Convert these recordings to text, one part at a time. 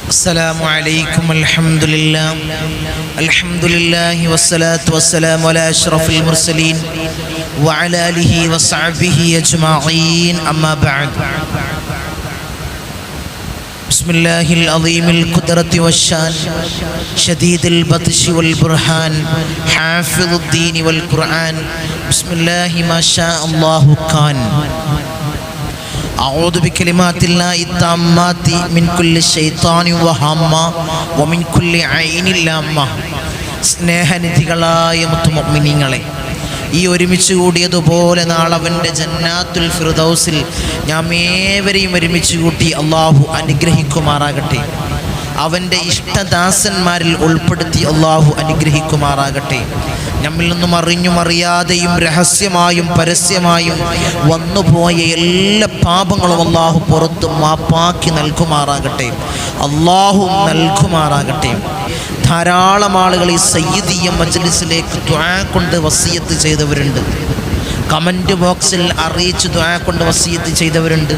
السلام عليكم الحمد لله والصلاة والسلام على أشرف المرسلين وعلى آله وصحبه أجمعين أما بعد بسم الله العظيم القدرة والشان شديد البطش والبرهان حافظ الدين والقرآن بسم الله ما شاء الله كان أعوذ بكلمات الله التامات من كل شيطان وهامة ومن كل عين لامة. സ്നേഹനിധികളായ മുത്തുമുഅ്മിനീങ്ങളെ, ഈ ഒരുമിച്ച് കൂടിയതുപോലെ നാളെ അവൻ്റെ ജന്നാത്തുൽ ഫിർദൗസിൽ നാം ഏവരെയും ഒരുമിച്ച് കൂട്ടി അള്ളാഹു അനുഗ്രഹിക്കുമാറാകട്ടെ. അവൻ്റെ ഇഷ്ടദാസന്മാരിൽ ഉൾപ്പെടുത്തി അള്ളാഹു അനുഗ്രഹിക്കുമാറാകട്ടെ. നമ്മിൽ നിന്നും അറിഞ്ഞും അറിയാതെയും രഹസ്യമായും പരസ്യമായും വന്നുപോയ എല്ലാ പാപങ്ങളും അള്ളാഹു പുറത്ത് മാപ്പാക്കി നൽകുമാറാകട്ടെ. അള്ളാഹു നൽകുമാറാകട്ടെ. ധാരാളം ആളുകൾ ഈ സയ്യിദിയ മജ്ലിസിലേക്ക് ദുആ കൊണ്ട് വസിയത്ത് ചെയ്തവരുണ്ട്. കമൻറ്റ് ബോക്സിൽ അറിയിച്ച് ദുആ കൊണ്ട് വസിയത്ത് ചെയ്തവരുണ്ട്.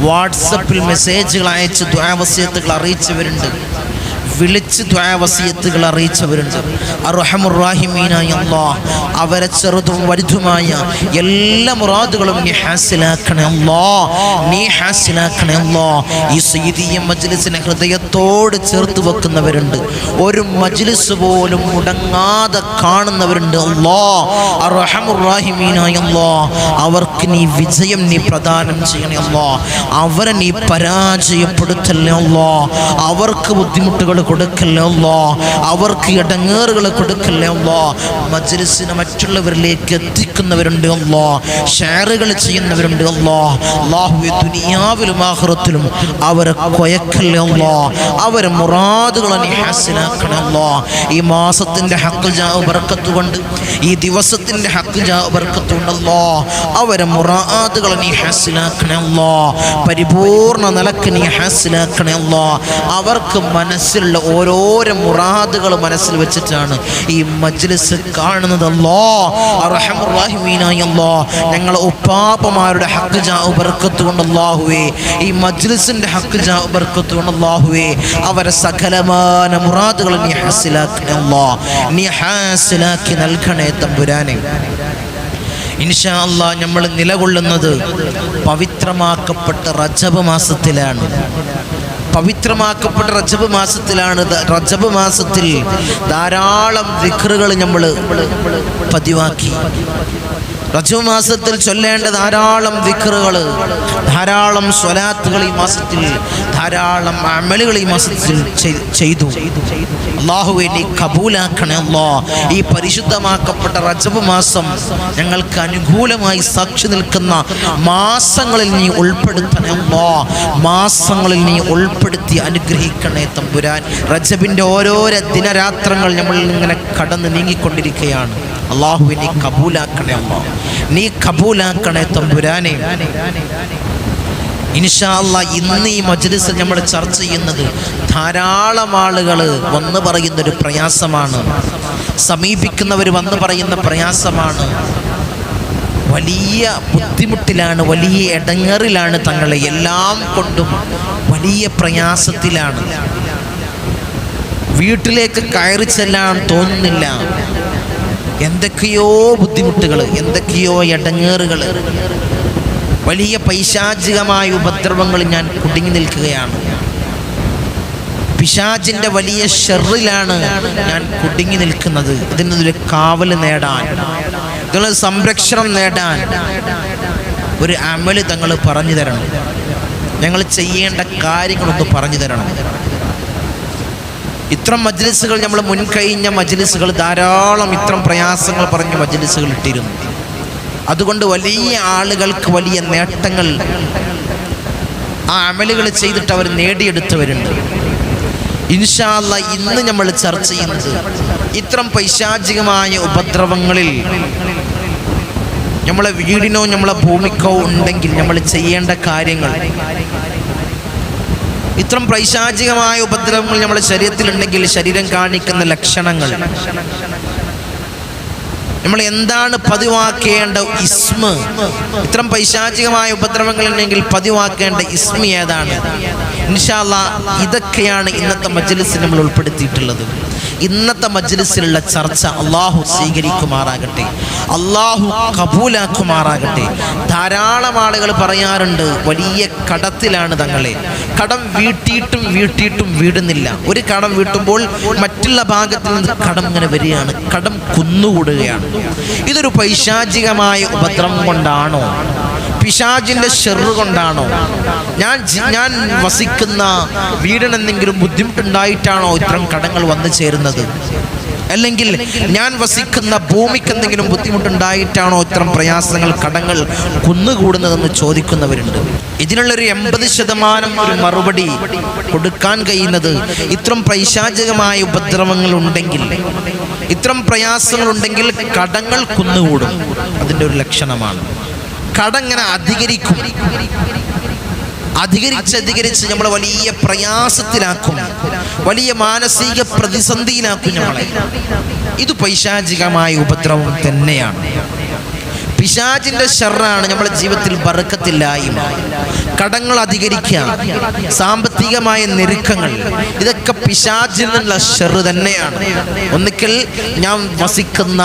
വാട്സപ്പിൽ മെസ്സേജുകൾ അയച്ച് ദുആ വസിയത്തുകൾ അറിയിച്ചവരുണ്ട്. വിളിച്ച് ദുആ വസിയത്തുകൾ അറിയിച്ചവരുണ്ട്. അർഹമുർ റഹീമീനായ അല്ലാഹ് അവരെ ചെറുതും വലുതുമായ എല്ലാ മുറാദുകളും നീ ഹാസിലാക്കണേ അല്ലാഹ്, നീ ഹാസിലാക്കണേ അല്ലാഹ്. ഈ സയ്യിദിയ മജ്ലിസിനെ ഹൃദയത്തോട് ചേർത്ത് വെക്കുന്നവരുണ്ട്. ഒരു മജ്ലിസ് പോലും മുടങ്ങാതെ കാണുന്നവരുണ്ട്. അല്ലാഹ് അർഹമുർ റഹീമീനായ അല്ലാഹ് അവർക്ക് നീ വിജയം നീ പ്രദാനം ചെയ്യണേ അല്ലാഹ്. അവരെ നീ പരാജയപ്പെടുത്തല്ലേ അല്ലാഹ്. അവർക്ക് ബുദ്ധിമുട്ടുകൾ കൊടുക്കല്ലേ അല്ലാഹ്. അവർക്ക് ഇടങ്ങേറുകൾ കൊടുക്കല്ലേ അല്ലാഹ്. മജ്ലിസിനെ മറ്റുള്ളവരിലേക്ക് എത്തിക്കുന്നവരുണ്ട് അല്ലാഹ്. ഷെയറുകൾ ചെയ്യുന്നവരുണ്ട് അല്ലാഹ്. അല്ലാഹുവേ, ദുനിയാവിലും ആഖിറത്തിലും അവരെ കൊയക്കല്ലേ അല്ലാഹ്. അവരെ മുറാദുകൾ നീ ഹാസിലാക്കണേ അല്ലാഹ്. ഈ മാസത്തിൻ്റെ ഹഖ് ജാ ബർക്കത്ത് കൊണ്ട്, ഈ ദിവസത്തിൻ്റെ ഹഖ് ജാ ബർക്കത്ത് കൊണ്ട് അല്ലാഹ് അവരെ മുറാദുകൾ നീ ഹാസിലാക്കണേ അല്ലാഹ്. പരിപൂർണ നിലക്ക് നീ ഹാസിലാക്കണേ അല്ലാഹ്. അവർക്ക് മനസ്സിലുള്ള ഓരോരോ മുറാദുകൾ മനസ്സിൽ വെച്ചിട്ടാണ് ഈ മജ്ലിസ് കാണുന്നത് അല്ലാഹ്. അർഹമുർ റഹീമീനായ അല്ലാഹ് ഞങ്ങളെ ഉപ്പാപ്പമാരുടെ ഹഖ് ജാ ബർക്കത്ത് കൊണ്ട് അല്ലാഹുവേ, ഈ മജ്ലിസിൻ്റെ ഹഖ് ജാ ബർക്കത്ത് കൊണ്ട് അല്ലാഹുവേ അവരെ സകലമാന മുറാദുകൾ നീ ഹാസിലാക്കണേ അല്ലാഹ്. നീ ഹാസിലാക്കി നൽകണേ തമ്പുരാനെ. ഇൻഷാ അല്ലാഹ് നമ്മൾ നിലകൊള്ളുന്നത് പവിത്രമാക്കപ്പെട്ട റജബ് മാസത്തിലാണ്. പവിത്രമാക്കപ്പെട്ട റജബ് മാസത്തിലാണ്. റജബ് മാസത്തിൽ ധാരാളം ദിക്റുകൾ നമ്മൾ പതിവാക്കി. റജബ് മാസത്തിൽ ചൊല്ലേണ്ട ധാരാളം ദിക്റുകൾ, ധാരാളം സ്വലാത്തുകൾ ഈ മാസത്തിൽ, ധാരാളം അമലുകൾ ഈ മാസത്തിൽ ചെയ്തു. അല്ലാഹുവേ, നീ കബൂലാക്കണേ അല്ലാഹ്. ഈ പരിശുദ്ധമാക്കപ്പെട്ട റജബ് മാസം ഞങ്ങൾക്ക് അനുകൂലമായി സാക്ഷി നിൽക്കുന്ന മാസങ്ങളിൽ നീ ഉൾപ്പെടുത്തണേ അല്ലാഹ്. മാസങ്ങളിൽ നീ ഉൾപ്പെടുത്തി അനുഗ്രഹിക്കണേ തമ്പുരാൻ. റജബിൻ്റെ ഓരോരോ ദിനരാത്രങ്ങൾ നമ്മൾ ഇങ്ങനെ കടന്ന് നീങ്ങിക്കൊണ്ടിരിക്കുകയാണ്. അല്ലാഹുവേ, നീ കബൂലാക്കണേ അല്ലാഹ്, നീ കബൂലാക്കണേ തമ്പുരാനെ. ഇൻഷാ അല്ലാഹ് ഇന്ന് ഈ മജ്ലിസിൽ നമ്മൾ ചർച്ച ചെയ്യുന്നത് ധാരാളം ആളുകൾ വന്ന് പറയുന്നൊരു പ്രയാസമാണ്, സമീപിക്കുന്നവർ വന്ന് പറയുന്ന പ്രയാസമാണ്. വലിയ ബുദ്ധിമുട്ടിലാണ്, വലിയ ഇടങ്ങേറിലാണ് തങ്ങളെ, എല്ലാം കൊണ്ടും വലിയ പ്രയാസത്തിലാണ്. വീട്ടിലേക്ക് കയറി ചെല്ലാൻ തോന്നുന്നില്ല. എന്തൊക്കെയോ ബുദ്ധിമുട്ടുകൾ, എന്തൊക്കെയോ ഇടങ്ങേറുകൾ, വലിയ പൈശാചികമായ ഉപദ്രവങ്ങൾ ഞാൻ കുടുങ്ങി നിൽക്കുകയാണ്. പിശാചിൻ്റെ വലിയ ഷെറിലാണ് ഞാൻ കുടുങ്ങി നിൽക്കുന്നത്. ഇതിനൊരു കാവൽ നേടാൻ, ഇതിനൊരു സംരക്ഷണം നേടാൻ ഒരു അമല് തങ്ങൾ പറഞ്ഞു തരണം. ഞങ്ങൾ ചെയ്യേണ്ട കാര്യങ്ങളൊന്ന് പറഞ്ഞു തരണം. ഇത്തരം മജ്ലിസുകൾ, നമ്മൾ മുൻകഴിഞ്ഞ മജ്ലിസുകൾ ധാരാളം ഇത്തരം പ്രയാസങ്ങൾ പറഞ്ഞ് മജ്ലിസുകൾ ഇട്ടിരുന്നു. അതുകൊണ്ട് വലിയ ആളുകൾക്ക് വലിയ നേട്ടങ്ങൾ ആ അമലുകൾ ചെയ്തിട്ട് അവർ നേടിയെടുത്തവരുണ്ട്. ഇൻഷാ അല്ലാഹ് ഇന്ന് നമ്മൾ ചർച്ച ചെയ്യുന്നത് ഇത്തരം പൈശാചികമായ ഉപദ്രവങ്ങളിൽ നമ്മളെ വീടിനോ നമ്മളെ ഭൂമിക്കോ ഉണ്ടെങ്കിൽ നമ്മൾ ചെയ്യേണ്ട കാര്യങ്ങൾ. ഇത്തരം പൈശാചികമായ ഉപദ്രവങ്ങൾ നമ്മുടെ ശരീരത്തിലുണ്ടെങ്കിൽ ശരീരം കാണിക്കുന്ന ലക്ഷണങ്ങൾ. നമ്മൾ എന്താണ് പതിവാക്കേണ്ട ഇസ്മ? ഇത്തരം പൈശാചികമായ ഉപദ്രവങ്ങൾ ഉണ്ടെങ്കിൽ പതിവാക്കേണ്ട ഇസ്മ ഏതാണ്? ഇൻഷാ അല്ലാഹ് ഇതൊക്കെയാണ് ഇന്നത്തെ മജ്ലിസിൽ നമ്മൾ ഉൾപ്പെടുത്തിയിട്ടുള്ളത്. ഇന്നത്തെ മജ്ലിസിലുള്ള ചർച്ച അള്ളാഹു സ്വീകരിക്കുമാറാകട്ടെ, അള്ളാഹു കബൂലാക്കുമാറാകട്ടെ. ധാരാളം ആളുകൾ പറയാറുണ്ട്, വലിയ കടത്തിലാണ് തങ്ങളെ, കടം വീട്ടിയിട്ടും വീടുന്നില്ല. ഒരു കടം വീട്ടുമ്പോൾ മറ്റുള്ള ഭാഗത്തിൽ നിന്ന് കടം ഇങ്ങനെ വരികയാണ്, കടം കുന്നുകൂടുകയാണ്. ഇതൊരു പൈശാചികമായ ഉപദ്രവം കൊണ്ടാണോ? പിശാചിന്റെ ഷെറ് കൊണ്ടാണോ? ഞാൻ വസിക്കുന്ന വീടിന് എന്തെങ്കിലും ബുദ്ധിമുട്ടുണ്ടായിട്ടാണോ ഇത്തരം കടങ്ങൾ വന്നു ചേരുന്നത്? അല്ലെങ്കിൽ ഞാൻ വസിക്കുന്ന ഭൂമിക്ക് എന്തെങ്കിലും ബുദ്ധിമുട്ടുണ്ടായിട്ടാണോ ഇത്തരം പ്രയാസങ്ങൾ, കടങ്ങൾ കുന്നുകൂടുന്നതെന്ന് ചോദിക്കുന്നവരുണ്ട്. ഇതിനുള്ളൊരു 80% ഒരു മറുപടി കൊടുക്കാൻ കഴിയുന്നത്, ഇത്തരം പൈശാചികമായ ഉപദ്രവങ്ങൾ ഉണ്ടെങ്കിൽ, ഇത്തരം പ്രയാസങ്ങളുണ്ടെങ്കിൽ കടങ്ങൾ കുന്നുകൂടും. അതിൻ്റെ ഒരു ലക്ഷണമാണ്. കടങ്ങനെ അധികരിച്ച് നമ്മളെ വലിയ പ്രയാസത്തിലാക്കും, വലിയ മാനസിക പ്രതിസന്ധിയിലാക്കും നമ്മളെ. ഇത് പൈശാചികമായ ഉപദ്രവം തന്നെയാണ്. പിശാചിന്റെ ഷർറാണ് നമ്മുടെ ജീവിതത്തിൽ ബർക്കത്തില്ലായ്മ, കടങ്ങൾ അധികരിക്കുക, സാമ്പത്തികമായ ഞെരുക്കങ്ങൾ. ഇതൊക്കെ പിശാചിൽ നിന്നുള്ള ഷർറ് തന്നെയാണ്. ഒന്നിക്കൽ ഞാൻ വസിക്കുന്ന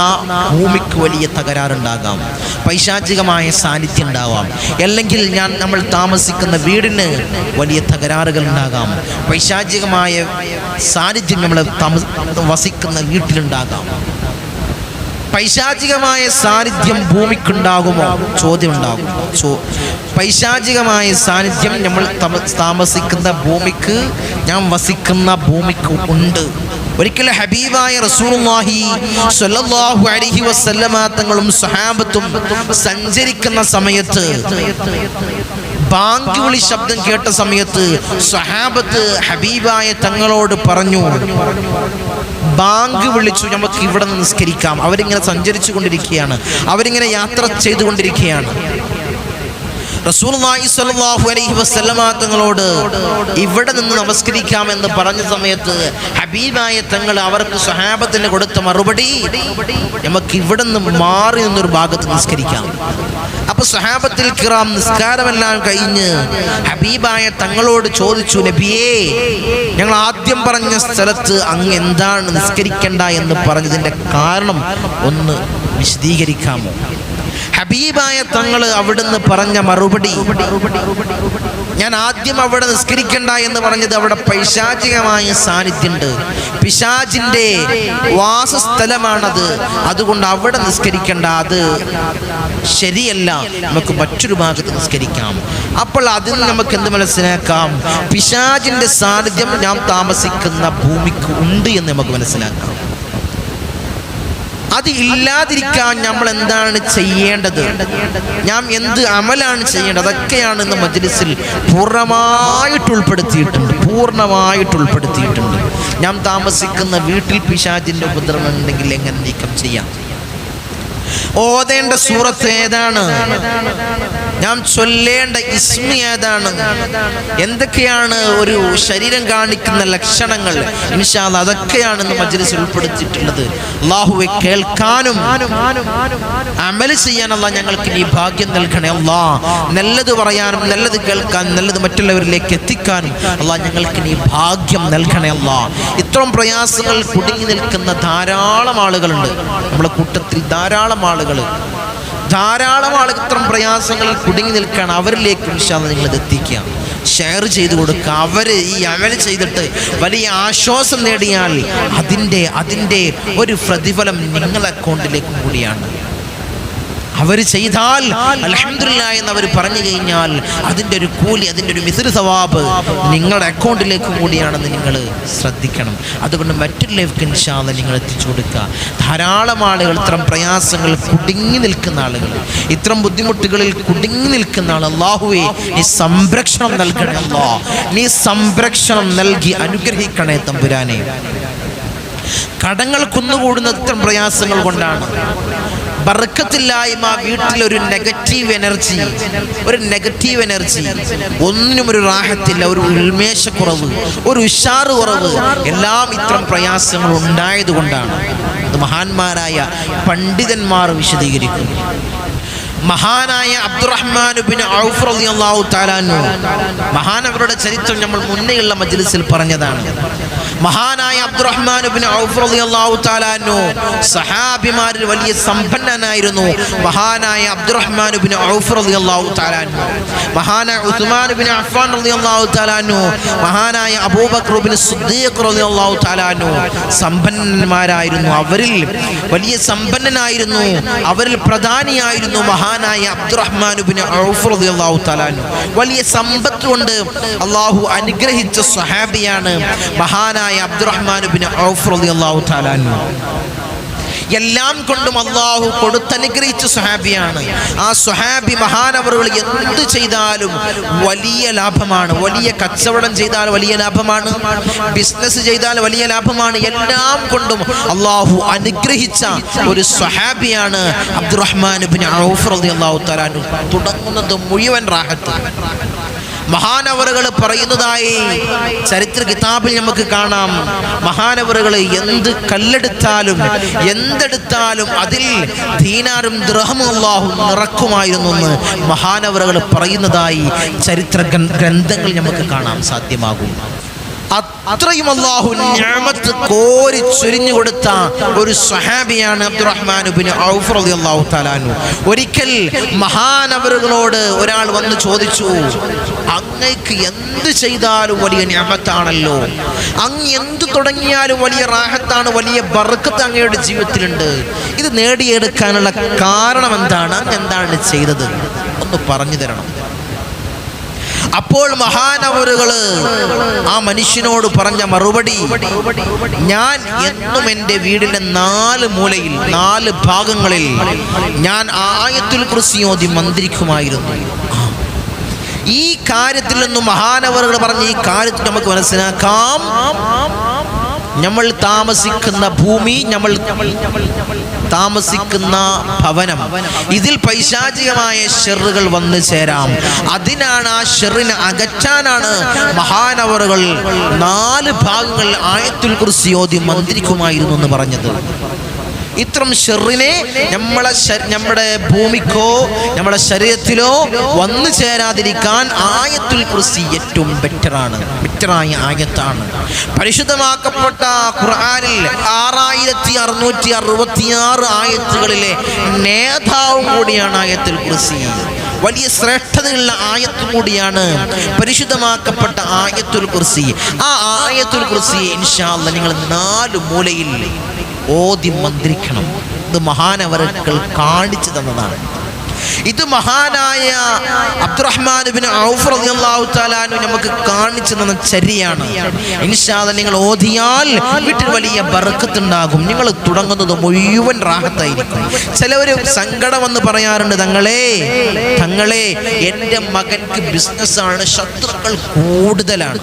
ഭൂമിക്ക് വലിയ തകരാറുണ്ടാകാം, പൈശാചികമായ സാന്നിധ്യം ഉണ്ടാവാം. അല്ലെങ്കിൽ നമ്മൾ താമസിക്കുന്ന വീടിന് വലിയ തകരാറുകൾ ഉണ്ടാകാം, പൈശാചികമായ സാന്നിധ്യം നമ്മൾ വസിക്കുന്ന വീട്ടിലുണ്ടാകാം. പൈശാചികമായ സാന്നിധ്യം ഭൂമിക്കുണ്ടാകുമോ? ചോദ്യം ഉണ്ടാകും. പൈശാചികമായ സാന്നിധ്യം നമ്മൾ താമസിക്കുന്ന ഭൂമിക്ക്, ഞാൻ വസിക്കുന്ന ഭൂമിക്ക് ഉണ്ട്. ഒരിക്കൽ ഹബീബായ റസൂലുള്ളാഹി സ്വല്ലല്ലാഹു അലൈഹി വസല്ലമ തങ്ങളും സ്വഹാബത്തും സഞ്ചരിക്കുന്ന സമയത്ത് ബാങ്ക് വിളി ശബ്ദം കേട്ട സമയത്ത് സ്വഹാബത്ത് ഹബീബായ തങ്ങളോട് പറഞ്ഞു, ബാങ്ക് വിളിച്ചു, നമുക്ക് ഇവിടെ നിന്ന് നിസ്കരിക്കാം. അവരിങ്ങനെ സഞ്ചരിച്ചു കൊണ്ടിരിക്കുകയാണ്, അവരിങ്ങനെ യാത്ര ചെയ്തുകൊണ്ടിരിക്കുകയാണ്. റസൂലുള്ളാഹി സ്വല്ലല്ലാഹു അലൈഹി വസല്ലമ തങ്ങളോട് ഇവിടെ നിന്ന് നമസ്കരിക്കാമെന്ന് പറഞ്ഞ സമയത്ത് ഹബീബായ തങ്ങൾ അവർക്ക് സ്വഹാബത്തിന് കൊടുത്ത മറുപടി, നമുക്ക് ഇവിടെ നിന്ന് മാറി നിന്നൊരു ഭാഗത്ത് നിസ്കരിക്കാം. അപ്പൊ സ്വഹാബത്തുൽ കിറാം നിസ്കാരമെല്ലാം കഴിഞ്ഞ് ഹബീബായ തങ്ങളോട് ചോദിച്ചു, നബിയേ, ഞങ്ങൾ ആദ്യം പറഞ്ഞ സ്ഥലത്ത് അങ്ങ് എന്താണ് നിസ്കരിക്കണ്ട എന്ന് പറഞ്ഞതിന്റെ കാരണം ഒന്ന് വിശദീകരിക്കാമോ? ഹബീബായ തങ്ങൾ അവിടുന്ന് പറഞ്ഞ മറുപടി, ഞാൻ ആദ്യം അവിടെ നിസ്കരിക്കണ്ട എന്ന് പറഞ്ഞത്, അവിടെ പൈശാചികമായ സാന്നിധ്യമുണ്ട്, പിശാചിന്റെ വാസസ്ഥലമാണത്, അതുകൊണ്ട് അവിടെ നിസ്കരിക്കണ്ട, അത് ശരിയല്ല, നമുക്ക് മറ്റൊരു ഭാഗത്ത് നിസ്കരിക്കാം. അപ്പോൾ അതിൽ നമുക്ക് എന്ത് മനസ്സിലാക്കാം? പിശാചിന്റെ സാന്നിധ്യം ഞാൻ താമസിക്കുന്ന ഭൂമിക്ക് ഉണ്ട് എന്ന് നമുക്ക് മനസ്സിലാക്കാം. അത് ഇല്ലാതിരിക്കാൻ നമ്മൾ എന്താണ് ചെയ്യേണ്ടത്? ഞാൻ എന്ത് അമലാണ് ചെയ്യേണ്ടത്? അതൊക്കെയാണ് ഇന്ന് മജ്ലിസിൽ പൂർണ്ണമായിട്ട് ഉൾപ്പെടുത്തിയിട്ടുണ്ട്. ഞാൻ താമസിക്കുന്ന വീട്ടിൽ പിശാചിന്റെ ഉപദ്രവം ഉണ്ടെങ്കിൽ എങ്ങനെ നീക്കം ചെയ്യാം? ഓതേണ്ട സൂറത്ത് ഏതാണ്? ഞാൻ ചൊല്ലേണ്ട ഇസ്മ ഏതാണ്? എന്തൊക്കെയാണ് ഒരു ശരീരം കാണിക്കുന്ന ലക്ഷണങ്ങൾ? ഇൻഷാ അല്ലാഹ് അതൊക്കെയാണ് ഇന്ന് മജ്ലിസിൽ ഉൾപ്പെടുത്തിയിട്ടുള്ളത്. അല്ലാഹുവേ, കേൾക്കാനും അമല് ചെയ്യാൻ അല്ലാഹ് ഞങ്ങൾക്ക് നീ ഭാഗ്യം നൽകണേ അല്ലാഹ്. നല്ലത് പറയാനും നല്ലത് കേൾക്കാനും നല്ലത് മറ്റുള്ളവരിലേക്ക് എത്തിക്കാനും അല്ലാഹ് ഞങ്ങൾക്ക് നീ ഭാഗ്യം നൽകണേ അല്ലാഹ്. ഇത്തരം പ്രയാസങ്ങൾ കുടുങ്ങി നിൽക്കുന്ന ധാരാളം ആളുകളുണ്ട് നമ്മുടെ കൂട്ടത്തിൽ. ധാരാളം ആളുകൾ ഇത്തരം പ്രയാസങ്ങളിൽ കുടുങ്ങി നിൽക്കുകയാണ്. അവരിലേക്ക് ഇൻഷാ അല്ലാഹ് നിങ്ങൾ എത്തിക്കുക, ഷെയർ ചെയ്ത് കൊടുക്കുക. അവർ ഈ അമൽ ചെയ്തിട്ട് വലിയ ആശ്വാസം നേടിയാൽ അതിൻ്റെ ഒരു പ്രതിഫലം നിങ്ങളുടെ അക്കൗണ്ടിലേക്കും കൂടിയാണ്. അവർ ചെയ്താൽ അൽഹംദുലില്ലാഹ് എന്ന് അവർ പറഞ്ഞു കഴിഞ്ഞാൽ അതിൻ്റെ ഒരു കൂലി, അതിൻ്റെ ഒരു മിസ്ർ സവാബ് നിങ്ങളുടെ അക്കൗണ്ടിലേക്ക് കൂടിയാണെന്ന് നിങ്ങൾ ശ്രദ്ധിക്കണം. അതുകൊണ്ട് മറ്റുള്ളവർക്ക് ഇൻഷാ അല്ലാഹ് നിങ്ങൾ എത്തിച്ചു കൊടുക്കുക. ധാരാളം ആളുകൾ ഇത്തരം പ്രയാസങ്ങൾ കുടുങ്ങി നിൽക്കുന്ന ആളുകൾ, ഇത്തരം ബുദ്ധിമുട്ടുകളിൽ കുടുങ്ങി നിൽക്കുന്ന ആൾ, അല്ലാഹുവേ നീ സംരക്ഷണം നൽകണേ അല്ലാഹ്, നീ സംരക്ഷണം നൽകി അനുഗ്രഹിക്കണേ തമ്പുരാനെ. കടങ്ങൾ കുന്നുകൂടുന്ന ഇത്തരം പ്രയാസങ്ങൾ കൊണ്ടാണ്. ബർക്കത്തില്ലായ്മ, വീട്ടിലൊരു നെഗറ്റീവ് എനർജി, ഒന്നിനും ഒരു റാഹത്തില്ല, ഒരു ഉന്മേഷക്കുറവ്, ഒരു ഉഷാറ് കുറവ്, എല്ലാം ഇത്തരം പ്രയാസങ്ങൾ ഉണ്ടായതുകൊണ്ടാണ്. അത് മഹാന്മാരായ പണ്ഡിതന്മാർ വിശദീകരിക്കുന്നു. മഹാനായ അബ്ദുറഹ്മാൻ ഇബ്നു ഔഫ് റളിയല്ലാഹു തആല അൻഹു, മഹാനവരുടെ ചരിത്രം നമ്മൾ മുന്നേയുള്ള മജ്ലിസിൽ പറഞ്ഞതാണ്. മഹാനായ അബ്ദുറഹ്മാൻ ഇബ്നു ഔഫ് റളിയല്ലാഹു തആല അൻഹു സഹാബിമാരിൽ വലിയ സമ്പന്നനായിരുന്നു. മഹാനായ അബ്ദുറഹ്മാൻ ഇബ്നു ഔഫ് റളിയല്ലാഹു തആല അൻഹു, മഹാനായ ഉസ്മാൻ ഇബ്നു അഫ്ഫാൻ റളിയല്ലാഹു തആല അൻഹു, മഹാനായ അബൂബക്കർ ഇബ്നു സിദ്ദീഖ് റളിയല്ലാഹു തആല അൻഹു സമ്പന്നന്മാരായിരുന്നു. അവരിൽ വലിയ സമ്പന്നനായിരുന്നു, അവരിൽ പ്രധാനിയായിരുന്നു മഹാനായ അബ്ദുറഹ്മാൻ ഇബ്നു ഔഫ് റളിയല്ലാഹു തആല അൻഹു. വലിയ സമ്പത്ത് കൊണ്ട് അല്ലാഹു അനുഗ്രഹിച്ച സ്വഹാബിയാണ് മഹാനായ അബ്ദുറഹ്മാൻ ഇബ്നു ഔഫ് റളിയല്ലാഹു തആല അൻഹു. എല്ലാം കൊണ്ടും അല്ലാഹു കൊടുത്തനുഗ്രഹിച്ച സ്വഹാബിയാണ്. ആ സ്വഹാബി മഹാനവറുകൾ എന്ത് ചെയ്താലും വലിയ ലാഭമാണ്. വലിയ കച്ചവടം ചെയ്താൽ വലിയ ലാഭമാണ്, ബിസിനസ് ചെയ്താൽ വലിയ ലാഭമാണ്. എല്ലാം കൊണ്ടും അല്ലാഹു അനുഗ്രഹിച്ച ഒരു സ്വഹാബിയാണ് അബ്ദുറഹ്മാൻ ഇബ്നു ഔഫ് റളിയല്ലാഹു തആല അൻഹു. തുടങ്ങുന്നത് മുഴുവൻ റാഹത്ത്. മഹാനവറുകൾ പറയുന്നതായി ചരിത്ര കിതാബിൽ നമുക്ക് കാണാം. മഹാനവറുകൾ എന്ത് കല്ലെടുത്താലും എന്തെടുത്താലും അതിൽ ദീനാറും ദിർഹമും അല്ലാഹു നിറക്കുമായിരുന്നു എന്ന് മഹാനവറുകൾ പറയുന്നതായി ചരിത്ര ഗ്രന്ഥങ്ങൾ നമുക്ക് കാണാൻ സാധ്യമാകും. അത്രയും അല്ലാഹു നിഅമത്ത് കോരി ചൊരിഞ്ഞു കൊടുത്ത ഒരു സ്വഹാബിയാണ് അബ്ദുറഹ്മാൻ ഇബ്നു ഔഫ് റളിയല്ലാഹു തആല അൻഹു. ഒരിക്കൽ മഹാനവറുകളോട് ഒരാൾ വന്ന് ചോദിച്ചു, അങ്ങക്ക് എന്ത് ചെയ്താലും വലിയ നിഅമത്താണല്ലോ, അങ്ങ് എന്ത് തുടങ്ങിയാലും വലിയ റാഹത്താണ്, വലിയ ബർക്കത്ത് അങ്ങയുടെ ജീവിതത്തിലുണ്ട്, ഇത് നേടിയെടുക്കാനുള്ള കാരണം എന്താണ്, അങ്ങ് എന്താണ് ചെയ്തത്, ഒന്ന് പറഞ്ഞു തരണം. അപ്പോൾ മഹാനവറുകള് ആ മനുഷ്യനോട് പറഞ്ഞ മറുപടി, ഞാൻ എന്നും എൻ്റെ വീടിൻ്റെ 4 മൂലയിൽ 4 ഭാഗങ്ങളിൽ ഞാൻ ആയത്തുൽ കുർസി ഓതി മന്ത്രിക്കുമായിരുന്നു. ഈ കാര്യത്തിൽ നിന്നും മഹാനവറുകൾ പറഞ്ഞ ഈ കാര്യത്തിൽ നമുക്ക് മനസ്സിലാക്കാം, നമ്മൾ താമസിക്കുന്ന ഭൂമി, നമ്മൾ താമസിക്കുന്ന ഭവനം, ഇതിൽ പൈശാചികമായ ഷെറുകൾ വന്നു ചേരാം. അതിനാണ്, ആ ഷെറിനെ അകറ്റാനാണ് മഹാനവറുകൾ 4 ഭാഗങ്ങൾ ആയത്തുൽ കുർസി ഓതി മന്ത്രിക്കുമായിരുന്നു എന്ന് പറഞ്ഞത്. ഇത്തരം ഷെറിനെ നമ്മുടെ ഭൂമിക്കോ നമ്മുടെ ശരീരത്തിലോ വന്നു ചേരാതിരിക്കാൻ ആയത്തുൽ കുർസി ഏറ്റവും ബെറ്ററായ ആയത്താണ്. പരിശുദ്ധമാക്കപ്പെട്ട ഖുർആനിൽ 6666 ആയത്തുകളിലെ നേതാവും കൂടിയാണ് ആയത്തുൽ കുർസി. വലിയ ശ്രേഷ്ഠതയുള്ള ആയത്തും കൂടിയാണ് പരിശുദ്ധമാക്കപ്പെട്ട ആയത്തുൽ കുർസി. ആ ആയത്തുൽ കുർസി ഇൻഷാ അല്ലാഹ് നിങ്ങൾ 4 മൂലയിൽ ഓതി മന്ത്രിക്കണം. ഇത് മഹാനവറുകൾ കാണിച്ചു തന്നതാണ്. ഇത് മഹാനായ അബ്ദുറഹ്മാൻ ഇബ്നു ഔഫ് റളിയല്ലാഹു തആല അൻഹു നമുക്ക് കാണിച്ചു തന്ന ചര്യയാണ്. ഇൻഷാ അല്ലാഹ് നിങ്ങൾ ഓതിയാൽ വീട്ടിൽ വലിയ ബർക്കത്ത് ഉണ്ടാകും. നിങ്ങൾ തുടങ്ങുന്നത് മുഴുവൻ റാഹത്തായിരിക്കും. ചിലവര് സങ്കടം വന്ന് പറയാറുണ്ട്, തങ്ങളെ എൻ്റെ മകൻക്ക് ബിസിനസ്സാണ്, ശത്രുക്കൾ കൂടുതലാണ്,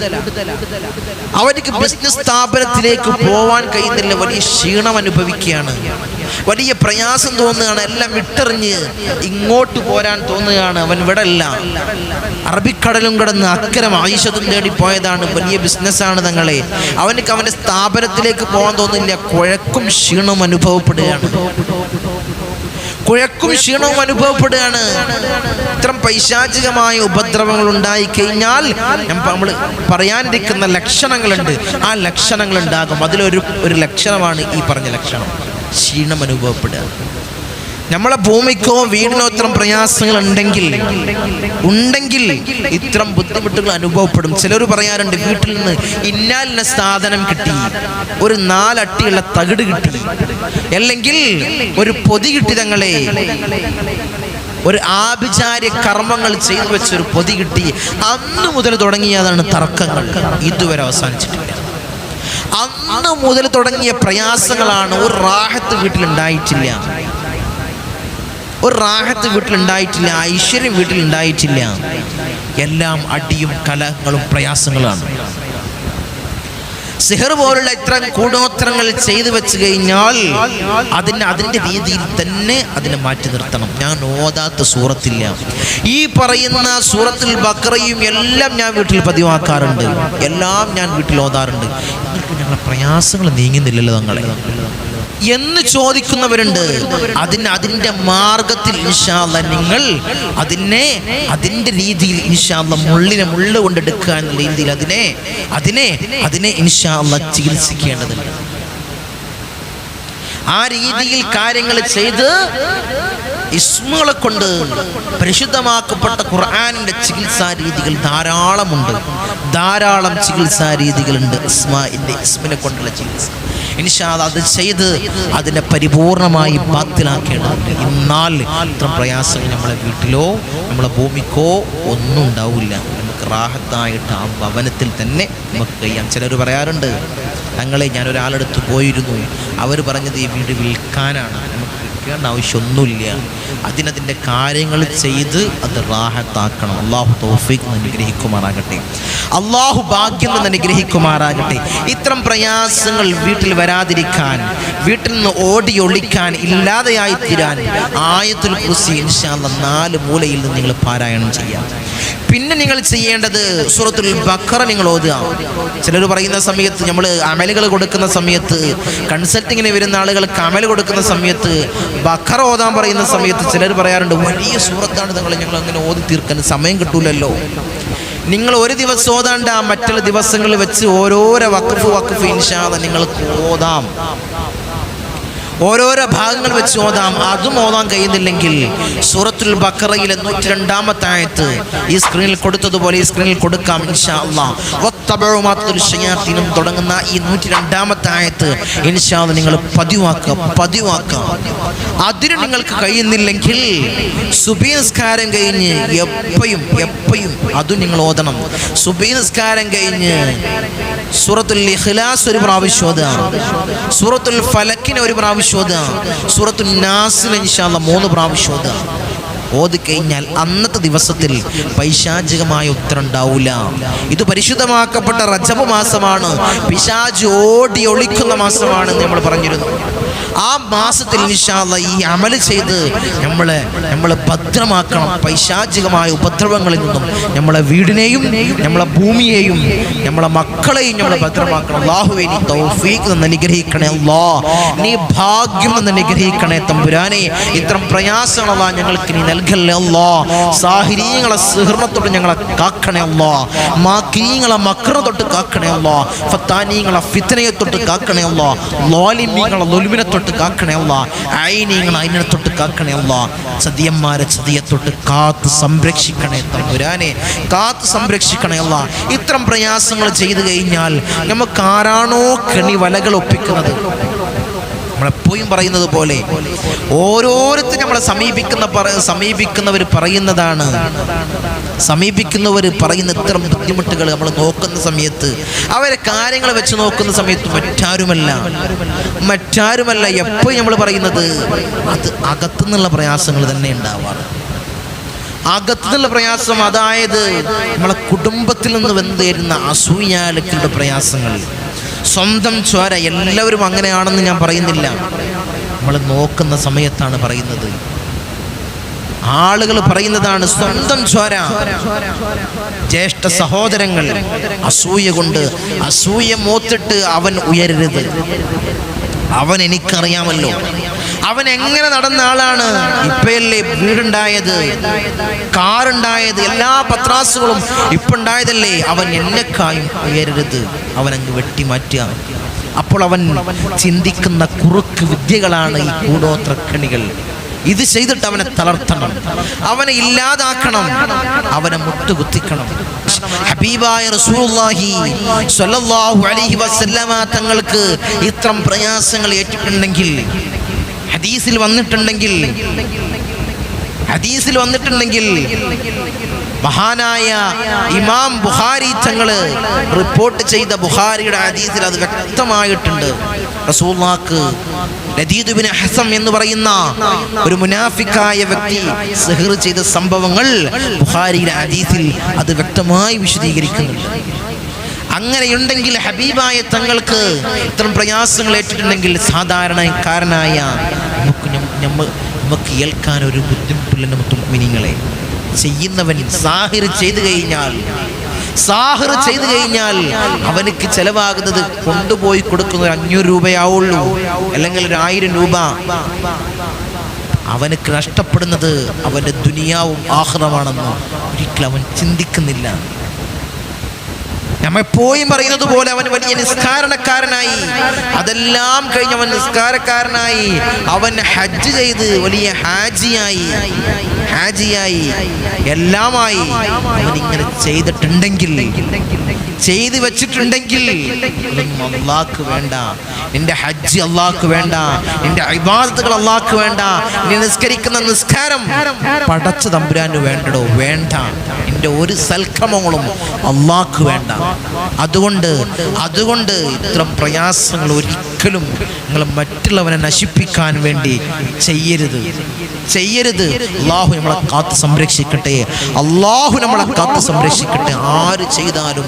അവർക്ക് ബിസിനസ് സ്ഥാപനത്തിലേക്ക് പോവാൻ കഴിയുന്നില്ല, വലിയ ക്ഷീണം അനുഭവിക്കുകയാണ്, വലിയ പ്രയാസം തോന്നുകയാണ്, എല്ലാം വിട്ടെറിഞ്ഞ് ഇങ്ങോട്ട് പോരാൻ തോന്നുകയാണ്. അവൻ ഇവിടെ അല്ല, അറബിക്കടലും കടന്ന് അക്കരം ആയിഷത്തും തേടി പോയതാണ്, വലിയ ബിസിനസ്സാണ് തങ്ങളെ, അവനക്ക് അവൻ്റെ സ്ഥാപനത്തിലേക്ക് പോകാൻ തോന്നുന്നില്ല, കുഴക്കും ക്ഷീണവും അനുഭവപ്പെടുകയാണ്. ഇത്തരം പൈശാചികമായ ഉപദ്രവങ്ങൾ ഉണ്ടായിക്കഴിഞ്ഞാൽ നമ്മൾ പറയാനിരിക്കുന്ന ലക്ഷണങ്ങളുണ്ട്, ആ ലക്ഷണങ്ങൾ ഉണ്ടാകും. അതിലൊരു ലക്ഷണമാണ് ഈ പറഞ്ഞ ലക്ഷണം, ക്ഷീണം അനുഭവപ്പെടുക. നമ്മളെ ഭൂമിക്കോ വീടിനോ ഇത്തരം പ്രയാസങ്ങൾ ഉണ്ടെങ്കിൽ ഇത്തരം ബുദ്ധിമുട്ടുകൾ അനുഭവപ്പെടും. ചിലർ പറയാറുണ്ട്, വീട്ടിൽ നിന്ന് ഇന്നാലിന സാധനം കിട്ടി, ഒരു 4 അട്ടിയുള്ള തകിട് കിട്ടി, അല്ലെങ്കിൽ ഒരു പൊതി കിട്ടി, തങ്ങളെ ഒരു ആഭിചാര്യ കർമ്മങ്ങൾ ചെയ്തു വെച്ചൊരു പൊതി കിട്ടി. അന്ന് മുതൽ തുടങ്ങിയതാണ് തർക്കങ്ങൾ, ഇതുവരെ അവസാനിച്ചിട്ടില്ല. അന്ന് മുതൽ തുടങ്ങിയ പ്രയാസങ്ങളാണ്. ഒരു റാഹത്ത് വീട്ടിലുണ്ടായിട്ടില്ല, ഐശ്വര്യം വീട്ടിലുണ്ടായിട്ടില്ല. എല്ലാം അടിയും കലഹങ്ങളും പ്രയാസങ്ങളാണ്. സിഹർ പോലുള്ള ഇത്തരം കൂടോത്രങ്ങൾ ചെയ്തു വെച്ച് കഴിഞ്ഞാൽ അതിൻ്റെ രീതിയിൽ തന്നെ അതിനെ മാറ്റി നിർത്തണം. ഞാൻ ഓതാത്ത സൂറത്തില്ല, ഈ പറയുന്ന സൂറത്തുൽ ബഖറയും എല്ലാം ഞാൻ വീട്ടിൽ പതിവാക്കാറുണ്ട്, എല്ലാം ഞാൻ വീട്ടിൽ ഓതാറുണ്ട്. എന്നിട്ട് ഞങ്ങളുടെ പ്രയാസങ്ങൾ നീങ്ങുന്നില്ലല്ലോ തങ്ങളെ. എന്ന് ചോദിക്കുന്നവരുണ്ട്. അതിൻ്റെ മാർഗത്തിൽ ഇൻഷാ അല്ലാഹ് നിങ്ങൾ അതിൻ്റെ രീതിയിൽ ഇൻഷാ അല്ലാഹ് മുള്ള് കൊണ്ടെടുക്കുക എന്നുള്ള രീതിയിൽ അതിനെ ഇൻഷാ അല്ലാഹ് ചികിത്സിക്കേണ്ടതുണ്ട്. ആ രീതിയിൽ കാര്യങ്ങൾ ചെയ്ത് ഇസ്മുകളെ കൊണ്ട് പരിശുദ്ധമാക്കപ്പെട്ട ഖുർആനിന്റെ ചികിത്സാ രീതികൾ ധാരാളം ചികിത്സാ രീതികളുണ്ട്. ഇസ്മിനെ കൊണ്ടുള്ള ചികിത്സ ഇൻഷാ അല്ലാഹ് അത് ചെയ്ത് അതിനെ പരിപൂർണമായി ബാത്തിലാക്കേണ്ടതുണ്ട്. എന്നാൽ ഇത്ര പ്രയാസങ്ങൾ നമ്മളെ വീട്ടിലോ നമ്മളെ ഭൂമിക്കോ ഒന്നും ഉണ്ടാവില്ല. നമുക്ക് റാഹത്തായിട്ട് ആ ഭവനത്തിൽ തന്നെ നമുക്ക് കഴിയാം. ചിലർ പറയാറുണ്ട്, ഞങ്ങളെ ഞാനൊരാളെടുത്ത് പോയിരുന്നു, അവർ പറഞ്ഞത് ഈ വീട് വിൽക്കാനാണ്, നമുക്ക് വിൽക്കേണ്ട ആവശ്യമൊന്നുമില്ല, അതിൻ്റെ കാര്യങ്ങൾ ചെയ്ത് അത് റാഹത്താക്കണം. അള്ളാഹു തൗഫീഖ് അനുഗ്രഹിക്കുമാറാകട്ടെ, അള്ളാഹു ഭാഗ്യം അനുഗ്രഹിക്കുമാറാകട്ടെ. ഇത്തരം പ്രയാസങ്ങൾ വീട്ടിൽ വരാതിരിക്കാൻ, വീട്ടിൽ നിന്ന് ഓടിയൊളിക്കാൻ, ഇല്ലാതെയായി തീരാൻ ആയത്തുൽ കുർസി ഇൻഷാ അല്ലാഹ് 4 മൂലയിൽ നിന്ന് നിങ്ങൾ പാരായണം ചെയ്യാം. പിന്നെ നിങ്ങൾ ചെയ്യേണ്ടത് സൂറത്തുൽ ബഖറ നിങ്ങൾ ഓതുക. ചിലർ പറയുന്ന സമയത്ത്, നമ്മൾ അമലുകൾ കൊടുക്കുന്ന സമയത്ത്, കൺസൾട്ടിങ്ങിന് വരുന്ന ആളുകൾക്ക് അമൽ കൊടുക്കുന്ന സമയത്ത് ബഖറ ഓതാൻ പറയുന്ന സമയത്ത് ചിലർ പറയാറുണ്ട്, വലിയ സൂറത്താണ് ഞങ്ങൾ അങ്ങനെ ഓതി തീർക്കാൻ സമയം കിട്ടൂലല്ലോ. നിങ്ങൾ ഒരു ദിവസം ഓതാണ്ട മറ്റുള്ള ദിവസങ്ങളിൽ വെച്ച് ഓരോരോ വഖഫ് ഇൻഷാ അല്ലാഹ് നിങ്ങൾക്ക് ഓതാം, ഓരോരോ ഭാഗങ്ങൾ വെച്ച് ഓതാം. അതും ഓതാൻ കഴിയുന്നില്ലെങ്കിൽ സൂറത്തുൽ ബഖറയിലെ 102-ാമത്തെ ആയത്ത് ഈ സ്ക്രീനിൽ കൊടുത്തതുപോലെ ഈ സ്ക്രീനിൽ കൊടുക്കാം ഇൻഷാ അല്ലാഹ്. വത്തബഉ മാ തത്ലു ശയാത്തീനും തുടങ്ങുന്ന ഈ 102-ാമത്തെ ആയത്ത് ഇൻഷാ അല്ലാഹ് നിങ്ങൾ പതിവാക്കുക. അതിന് നിങ്ങൾക്ക് കഴിയുന്നില്ലെങ്കിൽ സുബഹി നിസ്കാരം കഴിഞ്ഞ് എപ്പോഴും അതും നിങ്ങൾ ഓതണം. സുബഹി നിസ്കാരം കഴിഞ്ഞ് സൂറത്തുൽ ഇഖ്ലാസ് ഒരു പ്രാവശ്യം ഓതുക, സൂറത്തുൽ ഫലക്കിനെ ഒരു പ്രാവശ്യം ഓതുക, സൂറത്തുൽ നാസിനെ ഇൻഷാ അല്ലാഹ് 3 പ്രാവശ്യം ഓതുക. ഓതി കഴിഞ്ഞാൽ അന്നത്തെ ദിവസത്തിൽ പൈശാചികമായ ഉത്തരം ഉണ്ടാവില്ല. ഇത് പരിശുദ്ധമാക്കപ്പെട്ട റജബ് മാസമാണ്, പിശാച് ഓടി ഒളിക്കുന്ന മാസമാണ് നമ്മൾ പറഞ്ഞിരുന്നു. ആ മാസത്തിൽ ഇൻഷാ അല്ലാഹ് ഈ അമൽ ചെയ്ത് നമ്മളെ ഭദ്രമാക്കണം. പൈശാചികമായ ഉപദ്രവങ്ങളിൽ നിന്നും നമ്മളെ വീടിനെയും നമ്മളെ ഭൂമിയെയും നമ്മളെ മക്കളെയും നമ്മൾ ഭദ്രമാക്കണം. അല്ലാഹുവേ നീ തൗഫീഖ് തന്ന് അനുഗ്രഹിക്കണേ അല്ലാഹ്, നീ ഭാഗ്യം തന്ന് അനുഗ്രഹിക്കണേ തമ്പുരാനെ. ഇത്തരം പ്രയാസങ്ങൾ അല്ലാഹ് ഞങ്ങൾക്ക് നീ നൽകല്ലേ അല്ലാഹ്. സാഹിരീങ്ങളെ സിഹ്റിനെ ഞങ്ങളെ കാക്കണേ അല്ലാഹ്, മാക്കീങ്ങളെ മക്റിനെ തൊട്ട് കാക്കണേ അല്ലാഹ്, ഫത്താനീങ്ങളെ ഫിത്നയെ തൊട്ട് കാക്കണേ അല്ലാഹ്, ളാലിമീങ്ങളെ ളുൽമിനെ തൊട്ട് കാക്കണേ അല്ലാഹ്, ഐനീങ്ങളെ ഐനിനെ തൊട്ട് കാക്കണേ അല്ലാഹ്, ചതിയന്മാരെ ചതിയെ തൊട്ട് കാത്ത് സംരക്ഷിക്കണേ തമ്പുരാനെ, കാത്ത് സംരക്ഷിക്കണേ അല്ലാഹ്. ഇത്തരം പ്രയാസങ്ങൾ ചെയ്തു കഴിഞ്ഞാൽ നമുക്ക് ആരാണോ കെണി വലകൾ ഒപ്പിക്കുന്നത്, നമ്മളെപ്പോഴും പറയുന്നത് പോലെ ഓരോരുത്തരും നമ്മളെ സമീപിക്കുന്നവർ പറയുന്ന ഇത്തരം ബുദ്ധിമുട്ടുകൾ നമ്മൾ നോക്കുന്ന സമയത്ത്, അവരെ കാര്യങ്ങൾ വെച്ച് നോക്കുന്ന സമയത്ത് മറ്റാരുമല്ല എപ്പോഴും നമ്മൾ പറയുന്നത് അത് അകത്തുനിന്നുള്ള പ്രയാസങ്ങൾ തന്നെ ഉണ്ടാവാറ്. അകത്തുനിന്നുള്ള പ്രയാസം, അതായത് നമ്മളെ കുടുംബത്തിൽ നിന്ന് വന്നുതരുന്ന അസൂയാലുക്കളുടെ പ്രയാസങ്ങൾ, സ്വന്തം ചോര. എല്ലാവരും അങ്ങനെയാണെന്ന് ഞാൻ പറയുന്നില്ല, നമ്മൾ നോക്കുന്ന സമയത്താണ് പറയുന്നത്. ആളുകൾ പറയുന്നതാണ് സ്വന്തം ചോര. ജ്യേഷ്ഠ സഹോദരങ്ങൾ അസൂയ മൂത്തിട്ട് അവൻ ഉയരരുത്, അവൻ എനിക്കറിയാമല്ലോ, അവൻ എങ്ങനെ നടന്ന ആളാണ്, ഇപ്പയല്ലേ വീടുണ്ടായത്, കാറുണ്ടായത്, എല്ലാ പത്രാസുകളും ഇപ്പുണ്ടായതല്ലേ, അവൻ എന്നെക്കായും ഉയരരുത്, അവൻ അങ്ങ് വെട്ടിമാറ്റുക. അപ്പോൾ അവൻ ചിന്തിക്കുന്ന കുറുക്ക് വിദ്യകളാണ് ഈ കൂടോത്രക്കണികൾ. ഇത് ചെയ്തിട്ട് അവനെ തളർത്തണം, അവനെ ഇല്ലാതാക്കണം, അവനെ മുട്ടുകുത്തിക്കണം. ഹബീബായ റസൂലുള്ളാഹി സ്വല്ലല്ലാഹു അലൈഹി വസല്ലമ തങ്ങൾക്ക് ഇത്തരം പ്രയാസങ്ങൾ ഏറ്റിട്ടുണ്ടെങ്കിൽ, ഹദീസിൽ വന്നിട്ടുണ്ടെങ്കിൽ മഹാനായ ഇമാം ബുഖാരി തങ്ങള് റിപ്പോർട്ട് ചെയ്ത ബുഖാരിയുടെ ഹദീസിൽ അത് വ്യക്തമായിട്ടുണ്ട്. റസൂലുള്ളാഹിക്ക് ലദീദ് ബിൻ ഹസം എന്ന് പറയുന്ന ഒരു മുനാഫിക്കായ വ്യക്തി സിഹ്ർ ചെയ്ത സംഭവങ്ങൾ ബുഖാരിയുടെ ഹദീസിൽ അത് വ്യക്തമായി വിശദീകരിക്കുന്നുണ്ട്. അങ്ങനെയുണ്ടെങ്കിൽ ഹബീബായ തങ്ങൾക്ക് ഇത്തരം പ്രയാസങ്ങൾ ഏറ്റിട്ടുണ്ടെങ്കിൽ സാധാരണക്കാരനായ നമുക്ക് ഏൽക്കാൻ ഒരു ബുദ്ധിമുട്ടില്ല. മുഅ്മിനീങ്ങളെ, ചെയ്യുന്നവൻ സാഹിർ ചെയ്തു കഴിഞ്ഞാൽ സാഹിർ ചെയ്തു കഴിഞ്ഞാൽ അവനക്ക് ചെലവാകുന്നത് കൊണ്ടുപോയി കൊടുക്കുന്നത് 500 രൂപയാവുള്ളൂ, അല്ലെങ്കിൽ 1000 രൂപ. അവനക്ക് നഷ്ടപ്പെടുന്നത് അവന്റെ ദുനിയാവും ആഖിറവുമാണെന്ന് ഒരിക്കലും അവൻ ചിന്തിക്കുന്നില്ല. നമ്മെപ്പോഴും പറയുന്നത് പോലെ അവൻ വലിയ നിസ്കാരക്കാരനായി, അതെല്ലാം കഴിഞ്ഞ് അവൻ നിസ്കാരക്കാരനായി, അവൻ ഹജ്ജ് ചെയ്ത് വലിയ ഹാജിയായി എല്ലാമായി അവൻ ഇങ്ങനെ ചെയ്തിട്ടുണ്ടെങ്കിൽ, ചെയ്തു വെച്ചിട്ടുണ്ടെങ്കിൽ അല്ലാഹ്ക്ക് വേണ്ട, നിന്റെ ഹജ്ജ് അല്ലാഹ്ക്ക് വേണ്ട, നിന്റെ ഇബാദത്തുകൾ അല്ലാഹ്ക്ക് വേണ്ട, നീ നിസ്കരിക്കുന്ന നിസ്കാരം പടച്ച തമ്പുരാന് വേണ്ടടോ, വേണ്ട. നിന്റെ ഒരു സൽക്രമങ്ങളും അല്ലാഹ്ക്ക് വേണ്ട. അതുകൊണ്ട് ഇത്തരം പ്രയാസങ്ങൾ ഒരിക്കലും നിങ്ങൾ മറ്റുള്ളവനെ നശിപ്പിക്കാൻ വേണ്ടി ചെയ്യരുത്. അല്ലാഹു നമ്മളെ കാത്ത് സംരക്ഷിക്കട്ടെ. ആര് ചെയ്താലും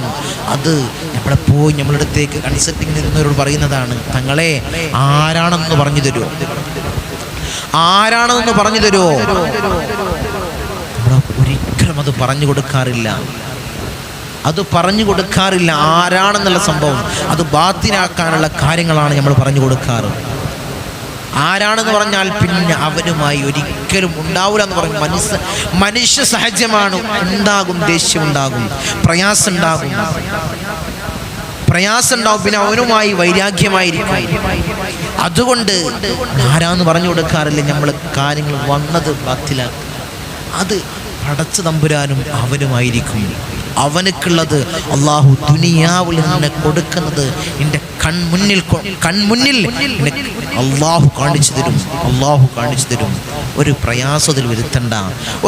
അത് നമ്മളെ പോയി നമ്മളുടെ അടുത്തേക്ക് കൺസൾട്ടിങ് നിന്നവരോട് പറയുന്നതാണ്, തങ്ങളെ ആരാണെന്ന് പറഞ്ഞു തരുമോ, ഒരിക്കലും അത് പറഞ്ഞു കൊടുക്കാറില്ല. ആരാണെന്നുള്ള സംഭവം അത് ബാത്തിനാക്കാനുള്ള കാര്യങ്ങളാണ് നമ്മൾ പറഞ്ഞു കൊടുക്കാറ്. ആരാണെന്ന് പറഞ്ഞാൽ പിന്നെ അവനുമായി ഒരിക്കലും ഉണ്ടാവില്ല എന്ന് പറയും. മനുഷ്യ സഹജമാണ്. ഉണ്ടാകും, ദേഷ്യമുണ്ടാകും, പ്രയാസമുണ്ടാകും, പിന്നെ അവനുമായി വൈരാഗ്യമായിരിക്കും. അതുകൊണ്ട് ആരാന്ന് പറഞ്ഞു കൊടുക്കാറില്ല. നമ്മൾ കാര്യങ്ങൾ വന്നത് ബാത്തിലാക്കും. അത് പടച്ച തമ്പുരാനും അവനുമായിരിക്കും. അവനക്കുള്ളത് അള്ളാഹു ദുനിയാവിൽ നിന്ന് കൊടുക്കുന്നത് നിന്റെ കൺമുന്നിൽ അള്ളാഹു കാണിച്ചു തരും. ഒരു പ്രയാസം അതിൽ വരുത്തണ്ട,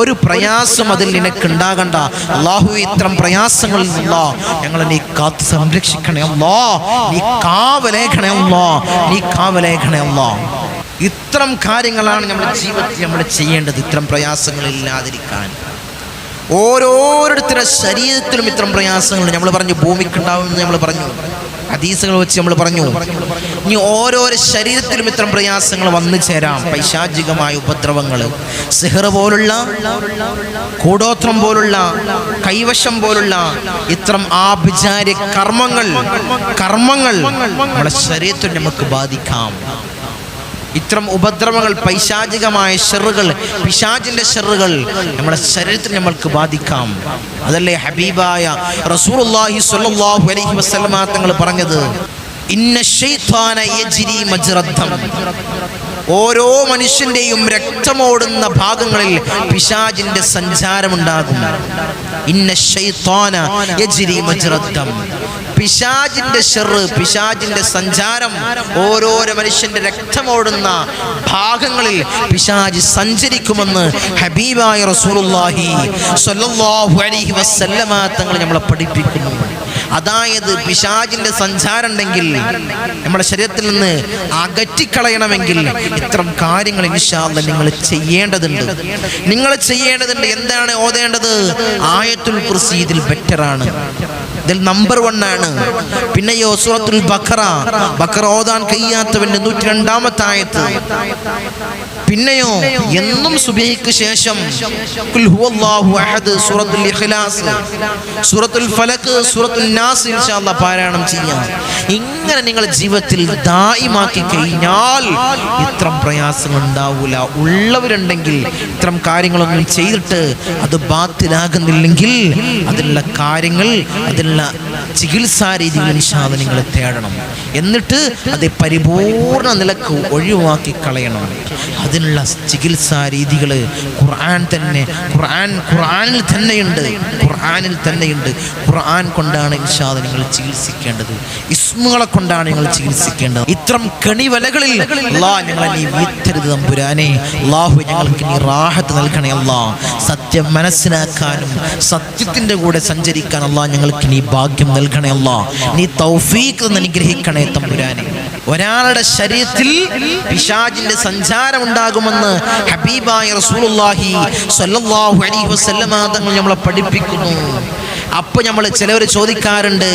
ഒരു പ്രയാസം അതിൽ നിനക്കുണ്ടാകണ്ട. അള്ളാഹു ഇത്തരം പ്രയാസങ്ങളിൽ നിന്നല്ല ഞങ്ങളെ നീ കാത്ത് സംരക്ഷിക്കണേ അല്ലാ, നീ കാവലേഖണേ അല്ലാ. ഇത്തരം കാര്യങ്ങളാണ് നമ്മുടെ ജീവിതത്തിൽ നമ്മൾ ചെയ്യേണ്ടത്. ഇത്തരം പ്രയാസങ്ങളില്ലാതിരിക്കാൻ ഓരോരുത്തരുടെ ശരീരത്തിലും ഇത്തരം പ്രയാസങ്ങൾ നമ്മൾ പറഞ്ഞു, ഭൂമിക്കുണ്ടാവുമെന്ന് നമ്മൾ പറഞ്ഞു, ഹദീസുകൾ വെച്ച് നമ്മൾ പറഞ്ഞു. ഇനി ഓരോരോ ശരീരത്തിലും ഇത്തരം പ്രയാസങ്ങൾ വന്നു ചേരാം. പൈശാചികമായ ഉപദ്രവങ്ങൾ, സിഹ്ർ പോലുള്ള, കൂടോത്രം പോലുള്ള, കൈവശം പോലുള്ള ഇത്തരം ആഭിചാര കർമ്മങ്ങൾ നമ്മുടെ ശരീരത്തിൽ നമുക്ക് ബാധിക്കാം. ഇത്തരം ഉപദ്രവങ്ങൾ, പൈശാചികമായ ഷർറുകൾ, പിശാചിന്റെ ഷർറുകൾ നമ്മുടെ ശരീരത്തിൽ നമ്മൾക്ക് ബാധിക്കാം. അതല്ലേ ഹബീബായ റസൂലുള്ളാഹി സ്വല്ലല്ലാഹു അലൈഹി വസല്ലമ തങ്ങൾ പറഞ്ഞത്, ഇന്ന ശൈത്വാന യജ്രി മജ്റദ്ദം. ഓരോ മനുഷ്യന്റെയും രക്തമോടുന്ന ഭാഗങ്ങളിൽ പിശാചിന്റെ സഞ്ചാരമുണ്ടാകും. ഇന്ന ശൈത്വാന യജ്രി മജ്റദ്ദം. പിശാചിന്റെ ഷർറ്, പിശാചിന്റെ സഞ്ചാരം ഓരോരോ മനുഷ്യന്റെ രക്തമോടുന്ന ഭാഗങ്ങളിൽ പിശാച് സഞ്ചരിക്കുമെന്ന് ഹബീബായ റസൂലുള്ളാഹി സ്വല്ലല്ലാഹു അലൈഹി വസല്ലമ തങ്ങൾ നമ്മളെ പഠിപ്പിക്കുന്നു. അതായത് പിശാചിന്റെ സഞ്ചാരം ഉണ്ടെങ്കിൽ നമ്മുടെ ശരീരത്തിൽ നിന്ന് അകറ്റിക്കളയണമെങ്കിൽ ഇത്തരം കാര്യങ്ങൾ ഇൻഷാ അല്ലാഹ് നിങ്ങൾ ചെയ്യേണ്ടതുണ്ട്. എന്താണ് ഓതേണ്ടത്? ആയത്തുൽ കുർസി ഇതിൽ ബെറ്ററാണ്, ഇതിൽ നമ്പർ 1 ആണ്. പിന്നെയോ സൂറത്തുൽ ബഖറ ഓതാൻ കഴിയാത്തവന്റെ 102-ാമത്തെ ആയത്ത്. പിന്നെയോ എന്നും സുബഹിക്ക് ശേഷം ഖുൽ ഹുവല്ലാഹു അഹദ്, സൂറത്തുൽ ഇഖ്ലാസ്, സൂറത്തുൽ ഫലഖ്, സൂറത്തുൽ നാസ് ഇൻഷാ അല്ലാഹ് പാരായണം ചെയ്യാം. ഇങ്ങനെ നിങ്ങൾ ജീവിതത്തിൽ ദായിമാക്കി കഴിഞ്ഞാൽ ഇത്തരം പ്രയാസങ്ങൾ ഉണ്ടാവില്ല. ഉള്ളവരുണ്ടെങ്കിൽ ഇത്തരം കാര്യങ്ങളൊന്നും ചെയ്തിട്ട് അത് ബാത്തിലാകുന്നില്ലെങ്കിൽ അതിലുള്ള കാര്യങ്ങൾ, അതിലുള്ള ചികിത്സാ രീതികൾ ഇൻഷാ അല്ലാഹ് നിങ്ങൾ തേടണം. എന്നിട്ട് അത് പരിപൂർണ നിലക്ക് ഒഴിവാക്കി കളയണം. അതിനുള്ള ചികിത്സാ രീതികൾ ഖുർആനിൽ തന്നെയുണ്ട്. ഖുർആൻ കൊണ്ടാണ് ഇൻഷാ അല്ലാഹ് നിങ്ങൾ ചികിത്സിക്കേണ്ടത്. ഇസ്മുകളെ കൊണ്ടാണ് നിങ്ങൾ ചികിത്സിക്കേണ്ടത്. ഇത്തരം കണിവലകളിൽ അല്ലാഹ് ഞങ്ങളെ നീ വീഴ്ത്തരുത് തമ്പുരാനെ. അല്ലാഹു ഞങ്ങൾക്ക് നീ റാഹത്ത് നൽകണേ അല്ലാഹ്. സത്യം മനസ്സിലാക്കാനും സത്യത്തിന്റെ കൂടെ സഞ്ചരിക്കാൻ അല്ലാഹ് ഞങ്ങൾക്ക് നീ ഭാഗ്യം നൽകണേ അല്ലാഹ്. നീ തൗഫീഖ് അനുഗ്രഹിക്കണേ തമ്പുരാനെ. ഒരാളുടെ ശരീരത്തിൽ പിശാചിന്റെ സഞ്ചാരം ഉണ്ടാകുമെന്ന് ഹബീബായ റസൂലുള്ളാഹി സ്വല്ലല്ലാഹു അലൈഹി വസല്ലമ തങ്ങൾ നമ്മളെ പഠിപ്പിക്കുന്നു. അപ്പോൾ നമ്മൾ ചിലവർ ചോദിക്കാറുണ്ട്,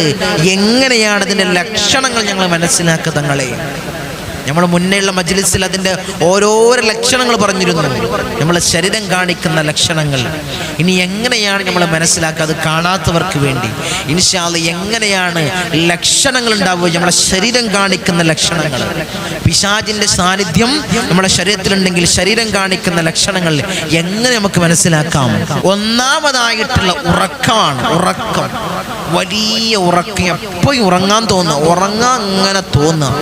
എങ്ങനെയാണ് ഇതിന്റെ ലക്ഷണങ്ങൾ ഞങ്ങൾ മനസ്സിലാക്കുക തങ്ങളെ? നമ്മൾ മുന്നേയുള്ള മജ്ലിസിൽ അതിൻ്റെ ഓരോരോ ലക്ഷണങ്ങൾ പറഞ്ഞിരുന്നു, നമ്മളെ ശരീരം കാണിക്കുന്ന ലക്ഷണങ്ങൾ. ഇനി എങ്ങനെയാണ് നമ്മൾ മനസ്സിലാക്കുക, അത് കാണാത്തവർക്ക് വേണ്ടി ഇൻഷാ അല്ലാഹ് എങ്ങനെയാണ് ലക്ഷണങ്ങൾ ഉണ്ടാവുക, നമ്മളെ ശരീരം കാണിക്കുന്ന ലക്ഷണങ്ങൾ. പിശാചിൻ്റെ സാന്നിധ്യം നമ്മുടെ ശരീരത്തിലുണ്ടെങ്കിൽ ശരീരം കാണിക്കുന്ന ലക്ഷണങ്ങൾ എങ്ങനെ നമുക്ക് മനസ്സിലാക്കാം? ഒന്നാമതായിട്ടുള്ള ഉറക്കമാണ്. ഉറക്കം, വലിയ ഉറക്കം, എപ്പോഴും ഉറങ്ങാൻ തോന്നുക, ഉറങ്ങാൻ ഇങ്ങനെ തോന്നുക,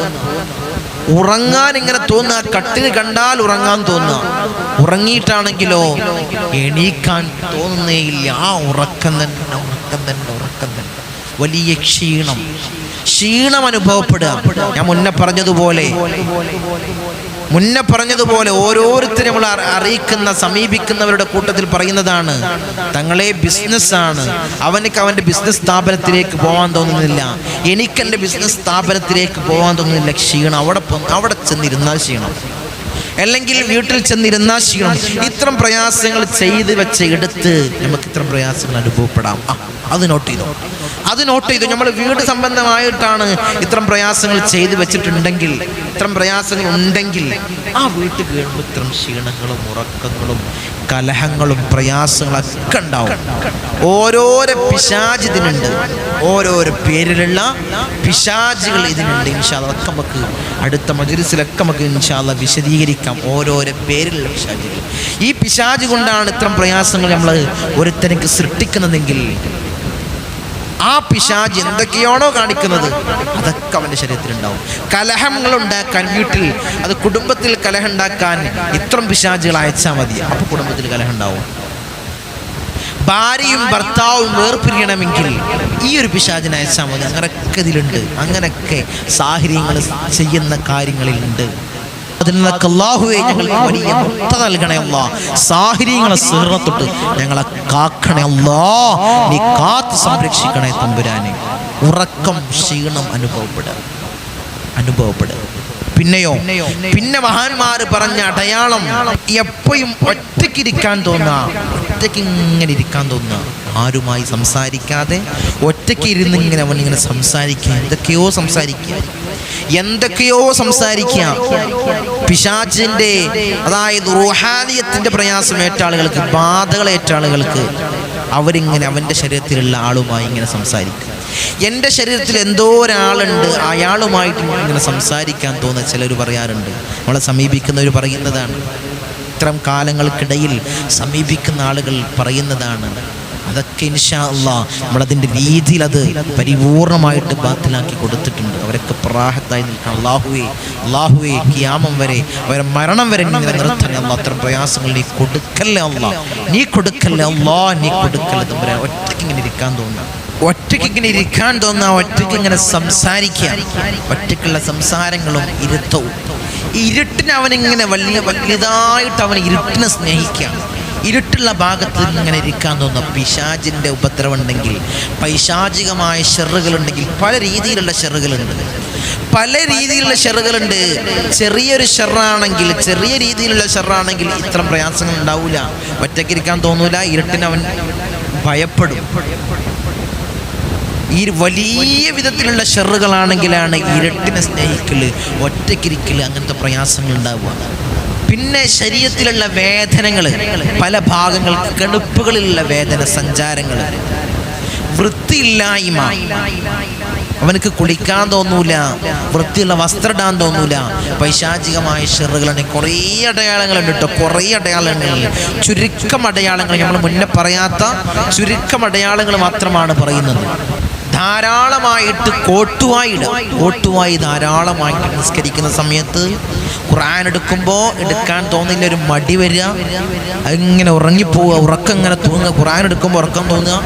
ഉറങ്ങാൻ ഇങ്ങനെ തോന്നുക, കട്ടിന് കണ്ടാൽ ഉറങ്ങാൻ തോന്നുക. ഉറങ്ങിയിട്ടാണെങ്കിലോ എണീക്കാൻ തോന്നുന്നേയില്ല. ആ ഉറക്കം തന്നെ ഉറക്കം തന്നെ ഉറക്കം തന്നെ. വലിയ ക്ഷീണം അനുഭവപ്പെടുക. ഞാൻ മുന്നേ പറഞ്ഞതുപോലെ ഓരോരുത്തരും നമ്മൾ അറിയിക്കുന്ന സമീപിക്കുന്നവരുടെ കൂട്ടത്തിൽ പറയുന്നതാണ്, തങ്ങളെ ബിസിനസ്സാണ്, അവൻ്റെ ബിസിനസ് സ്ഥാപനത്തിലേക്ക് പോകാൻ തോന്നുന്നില്ല, എനിക്കെൻ്റെ ബിസിനസ് സ്ഥാപനത്തിലേക്ക് പോകാൻ തോന്നുന്നില്ല. ക്ഷീണം, അവിടെ ചെന്നിരുന്നാൽ ക്ഷീണം, അല്ലെങ്കിൽ വീട്ടിൽ ചെന്നിരുന്നാൽ ക്ഷീണം. ഇത്തരം പ്രയാസങ്ങൾ ചെയ്ത് വെച്ച് എടുത്ത് നമുക്ക് ഇത്തരം പ്രയാസങ്ങൾ അനുഭവപ്പെടാം. അത് നോട്ട് ചെയ്തു. നമ്മൾ വീട് സംബന്ധമായിട്ടാണ് ഇത്തരം പ്രയാസങ്ങൾ ചെയ്തു വെച്ചിട്ടുണ്ടെങ്കിൽ, ഇത്തരം പ്രയാസങ്ങൾ ഉണ്ടെങ്കിൽ ആ വീട്ടിൽ വീണ്ടും ഇത്തരം ക്ഷീണങ്ങളും ഉറക്കങ്ങളും കലഹങ്ങളും പ്രയാസങ്ങളൊക്കെ ഉണ്ടാവും. ഓരോരോ പിശാച് ഇതിനുണ്ട്, ഓരോരോ പേരിലുള്ള പിശാചുകൾ ഇതിനുണ്ട്. ഇൻഷാ അല്ലാഹ് അതൊക്കെ നമുക്ക് അടുത്ത മജ്‌ലിസിലൊക്കെ നമുക്ക് ഇൻഷാ അല്ലാഹ് വിശദീകരിക്കാം. ഓരോരോ പേരിലുള്ള പിശാചുകൾ. ഈ പിശാച് കൊണ്ടാണ് ഇത്തരം പ്രയാസങ്ങൾ നമ്മൾ ഒരുത്തനിക്ക് സൃഷ്ടിക്കുന്നതെങ്കിൽ ആ പിശാച് എന്തൊക്കെയാണോ കാണിക്കുന്നത് അതൊക്കെ അവൻ്റെ ശരീരത്തിലുണ്ടാവും. കലഹങ്ങൾ ഉണ്ടാക്കാൻ വീട്ടിൽ, അത് കുടുംബത്തിൽ കലഹം ഉണ്ടാക്കാൻ ഇത്തരം പിശാചുകൾ അയച്ചാൽ മതി, അപ്പോൾ കുടുംബത്തിൽ കലഹം ഉണ്ടാവും. ഭാര്യയും ഭർത്താവും വേർപിരിയണമെങ്കിൽ ഈ ഒരു പിശാചിനെ അയച്ചാൽ മതി. അങ്ങനെയൊക്കെ ഇതിലുണ്ട്, അങ്ങനെയൊക്കെ സാഹചര്യങ്ങൾ ചെയ്യുന്ന കാര്യങ്ങളിലുണ്ട്. അതിൽ നിന്നൊക്കെ അല്ലാഹുവേ ഞങ്ങൾക്ക് വലിയ മുക്ത നൽകണേ അല്ലാ. സാഹചര്യങ്ങളെ സിഹ്റത്തൊട്ട് ഞങ്ങളെ കാക്കണേ അല്ലാ. നീ കാത്ത് സംരക്ഷിക്കണേ തമ്പുരാനെ. ഉറക്കം, ക്ഷീണം അനുഭവപ്പെടുക. പിന്നെ മഹാന്മാർ പറഞ്ഞ അടയാളം, എപ്പോഴും ഒറ്റയ്ക്കിരിക്കാൻ ഇങ്ങനെ ഇരിക്കാൻ തോന്നുക, ആരുമായി സംസാരിക്കാതെ ഒറ്റയ്ക്ക് ഇരുന്ന് ഇങ്ങനെ അവനിങ്ങനെ സംസാരിക്കുക, എന്തൊക്കെയോ സംസാരിക്കുക. പിശാചിന്റെ, അതായത് റൂഹാനിയത്തിന്റെ പ്രയാസമേറ്റ ആളുകൾക്ക്, ബാധകളേറ്റ ആളുകൾക്ക് അവരിങ്ങനെ അവൻ്റെ ശരീരത്തിലുള്ള ആളുമായി ഇങ്ങനെ സംസാരിക്കും. എൻ്റെ ശരീരത്തിൽ എന്തോ ഒരാളുണ്ട്, അയാളുമായിട്ട് ഇങ്ങനെ സംസാരിക്കാൻ തോന്നുന്ന ചിലർ പറയാറുണ്ട്. നമ്മളെ സമീപിക്കുന്നവർ പറയുന്നതാണ്, ഇത്തരം കാലങ്ങൾക്കിടയിൽ സമീപിക്കുന്ന ആളുകൾ പറയുന്നതാണ്. അതൊക്കെ ഇൻഷാ അല്ലാഹ് നമ്മളതിൻ്റെ രീതിയിൽ അത് പരിപൂർണമായിട്ട് ബാത്തിലാക്കി കൊടുത്തിട്ടുണ്ട്. അവരൊക്കെ പ്രാഹത്തായി നിൽക്കണം. അല്ലാഹുവേ ഖിയാമം വരെ, അവരെ മരണം വരെ നിർത്തണേ അല്ലാഹ്. അത്തരം പ്രയാസങ്ങൾ നീ കൊടുക്കല്ലേ അല്ലാഹ്, നീ കൊടുക്കല്ലേ തമ്പുരാൻ. ഒറ്റയ്ക്കിങ്ങനെ ഇരിക്കാൻ തോന്നുക, ഒറ്റയ്ക്കിങ്ങനെ സംസാരിക്കുക, ഒറ്റയ്ക്കുള്ള സംസാരങ്ങളും ഇരുത്തവും. ഇരുട്ടിന് അവനിങ്ങനെ വലുതായിട്ട് അവൻ ഇരുട്ടിനെ സ്നേഹിക്കുക. ഇരുട്ടുള്ള ഭാഗത്ത് ഇങ്ങനെ ഇരിക്കാൻ തോന്നുന്ന പിശാചിൻ്റെ ഉപദ്രവമുണ്ടെങ്കിൽ, പൈശാചികമായ ഷെറുകളുണ്ടെങ്കിൽ, പല രീതിയിലുള്ള ഷെറുകളുണ്ട്. ചെറിയൊരു ഷെറാണെങ്കിൽ, ചെറിയ രീതിയിലുള്ള ഷെറാണെങ്കിൽ ഇത്തരം പ്രയാസങ്ങൾ ഉണ്ടാവില്ല, ഒറ്റയ്ക്കിരിക്കാൻ തോന്നൂല, ഇരുട്ടിന് അവൻ ഭയപ്പെടും. ഈ വലിയ വിധത്തിലുള്ള ഷെറുകളാണെങ്കിലാണ് ഇരുട്ടിനെ സ്നേഹിക്കല്, ഒറ്റയ്ക്കിരിക്കല്, അങ്ങനത്തെ പ്രയാസങ്ങൾ ഉണ്ടാവുക. പിന്നെ ശരീരത്തിലുള്ള വേദനകൾ, പല ഭാഗങ്ങൾക്ക് കെടുപ്പുകളിലുള്ള വേദന, സഞ്ചാരങ്ങൾ, വൃത്തിയില്ലായ്മ, അവനക്ക് കുളിക്കാൻ തോന്നൂല, വൃത്തിയുള്ള വസ്ത്രം ഇടാൻ തോന്നൂല. പൈശാചികമായ ഷെറുകളാണ്. കുറേ അടയാളങ്ങളുണ്ട് കേട്ടോ, കുറേ അടയാളങ്ങൾ, ചുരുക്കം അടയാളങ്ങൾ, നമ്മൾ മുന്നേ പറയാത്ത ചുരുക്കം അടയാളങ്ങൾ മാത്രമാണ് പറയുന്നത്. ധാരാളമായിട്ട് കോട്ടുവായി ധാരാളമായിട്ട് നിസ്കരിക്കുന്ന സമയത്ത് ഖുർആൻ എടുക്കുമ്പോൾ എടുക്കാൻ തോന്നില്ല, ഒരു മടി വരിക, അതിങ്ങനെ ഉറങ്ങിപ്പോവുക, ഉറക്കം ഇങ്ങനെ തൂങ്ങുക. ഖുർആൻ എടുക്കുമ്പോൾ ഉറക്കം തോന്നുക,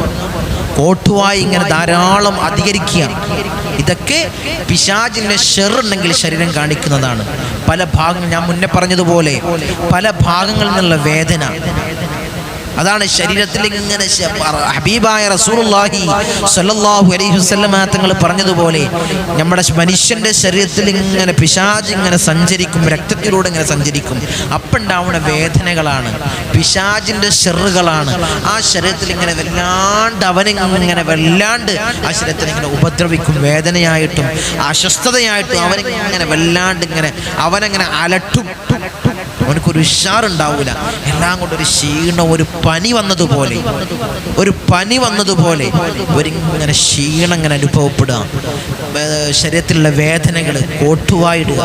കോട്ടുവായി ഇങ്ങനെ ധാരാളം അധികരിക്കുക. ഇതൊക്കെ പിശാചിൻ്റെ ഷെറുണ്ടെങ്കിൽ ശരീരം കാണിക്കുന്നതാണ്. പല ഭാഗങ്ങൾ, ഞാൻ മുന്നേ പറഞ്ഞതുപോലെ പല ഭാഗങ്ങളിൽ നിന്നുള്ള വേദന, അതാണ് ശരീരത്തിൽ ഇങ്ങനെ ഹബീബായ റസൂലുള്ളാഹി സ്വല്ലല്ലാഹു അലൈഹി വസല്ലം തങ്ങൾ പറഞ്ഞതുപോലെ നമ്മുടെ മനുഷ്യന്റെ ശരീരത്തിൽ ഇങ്ങനെ പിശാച് ഇങ്ങനെ സഞ്ചരിക്കും, രക്തത്തിലൂടെ ഇങ്ങനെ സഞ്ചരിക്കും. അപ്പുണ്ടാവുന്ന വേദനകളാണ്, പിശാചിന്റെ ഷെറുകളാണ്. ആ ശരീരത്തിൽ ഇങ്ങനെ വല്ലാണ്ട് അവനിങ്ങനെ വല്ലാണ്ട് ആ ശരീരത്തിൽ ഇങ്ങനെ ഉപദ്രവിക്കും, വേദനയായിട്ടും അസ്വസ്ഥതയായിട്ടും അവനിങ്ങനെ വല്ലാണ്ട് ഇങ്ങനെ അവനങ്ങനെ അലട്ടും. അവനക്കൊരു ഉഷാറുണ്ടാവൂല, എല്ലാം കൊണ്ടൊരു ക്ഷീണം, ഒരു പനി വന്നതുപോലെ ഒരിങ്ങനെ ക്ഷീണം ഇങ്ങനെ അനുഭവപ്പെടുക, ശരീരത്തിലുള്ള വേദനകൾ കോട്ടുവായിടുക,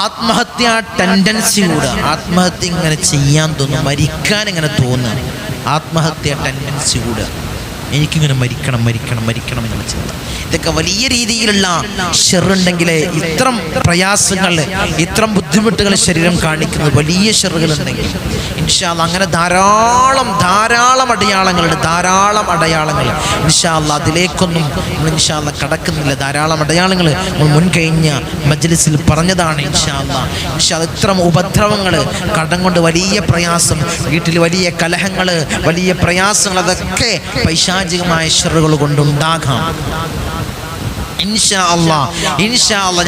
ആത്മഹത്യാ ടെൻഡൻസി കൂടുക, ആത്മഹത്യ ഇങ്ങനെ ചെയ്യാൻ തോന്നും, മരിക്കാൻ ഇങ്ങനെ തോന്നുക, ആത്മഹത്യാ ടെൻഡൻസി കൂടുക, എനിക്കിങ്ങനെ മരിക്കണം എന്നുള്ള ചിന്ത. ഇതൊക്കെ വലിയ രീതിയിലുള്ള ഷെറുണ്ടെങ്കിലേ ഇത്തരം പ്രയാസങ്ങൾ, ഇത്തരം ബുദ്ധിമുട്ടുകൾ ശരീരം കാണിക്കുന്നത് വലിയ ഷെറുകളുണ്ടെങ്കിൽ ഇൻഷാ അല്ലാഹ് അങ്ങനെ ധാരാളം അടയാളങ്ങൾ ഇൻഷാ അല്ലാഹ് അതിലേക്കൊന്നും ഇൻഷാ അല്ലാഹ് കടക്കുന്നില്ല. ധാരാളം അടയാളങ്ങൾ മുൻകഴിഞ്ഞ മജ്ലിസിൽ പറഞ്ഞതാണ്. ഇൻഷാ അല്ലാഹ് ഇത്തരം ഉപദ്രവങ്ങൾ, കടം കൊണ്ട് വലിയ പ്രയാസം, വീട്ടിൽ വലിയ കലഹങ്ങൾ, വലിയ പ്രയാസങ്ങൾ, അതൊക്കെ പൈശാചികമായ ഷെറുകൾ കൊണ്ടുണ്ടാകാം. ഇൻഷാ അല്ലാഹ്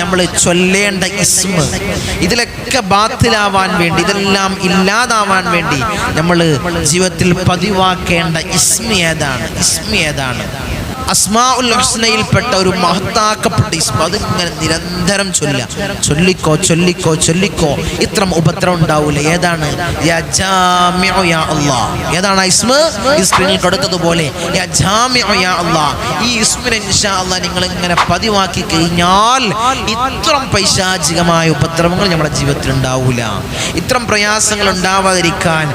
നമ്മൾ ചൊല്ലേണ്ട ഇസ്മ, ഇതിലൊക്കെ ബാത്തിലാവാൻ വേണ്ടി, ഇതെല്ലാം ഇല്ലാതാവാൻ വേണ്ടി നമ്മൾ ജീവിതത്തിൽ പതിവാക്കേണ്ട ഇസ്മ ഏതാണ്? അസ്മാഉൽ ഹുസ്നയിൽപ്പെട്ട ഒരു മഹത്താക്കപ്പെട്ട ഇസ്മ, അതിങ്ങനെ നിരന്തരം ചൊല്ലിക്കോ. ഇത്രം ഉപദ്രവം ഉണ്ടാവൂല. ഏതാണ്? യാ ജാമിഉ യാ അല്ലാഹ്. ഏതാണ് ആ ഇസ്മ? ഈ സ്ക്രീനിൽ കൊടുത്തതുപോലെ യാ ജാമിഉ യാ അല്ലാഹ്. ഈ ഇസ്മിനെ ഇൻഷാ അല്ലാഹ് നിങ്ങൾ ഇങ്ങനെ പതിവാക്കി കഴിഞ്ഞാൽ ഇത്രം പൈശാചികമായ ഉപദ്രവങ്ങൾ നമ്മുടെ ജീവിതത്തിൽ ഉണ്ടാവൂല. ഇത്രം പ്രയാസങ്ങൾ ഉണ്ടാവാതിരിക്കാൻ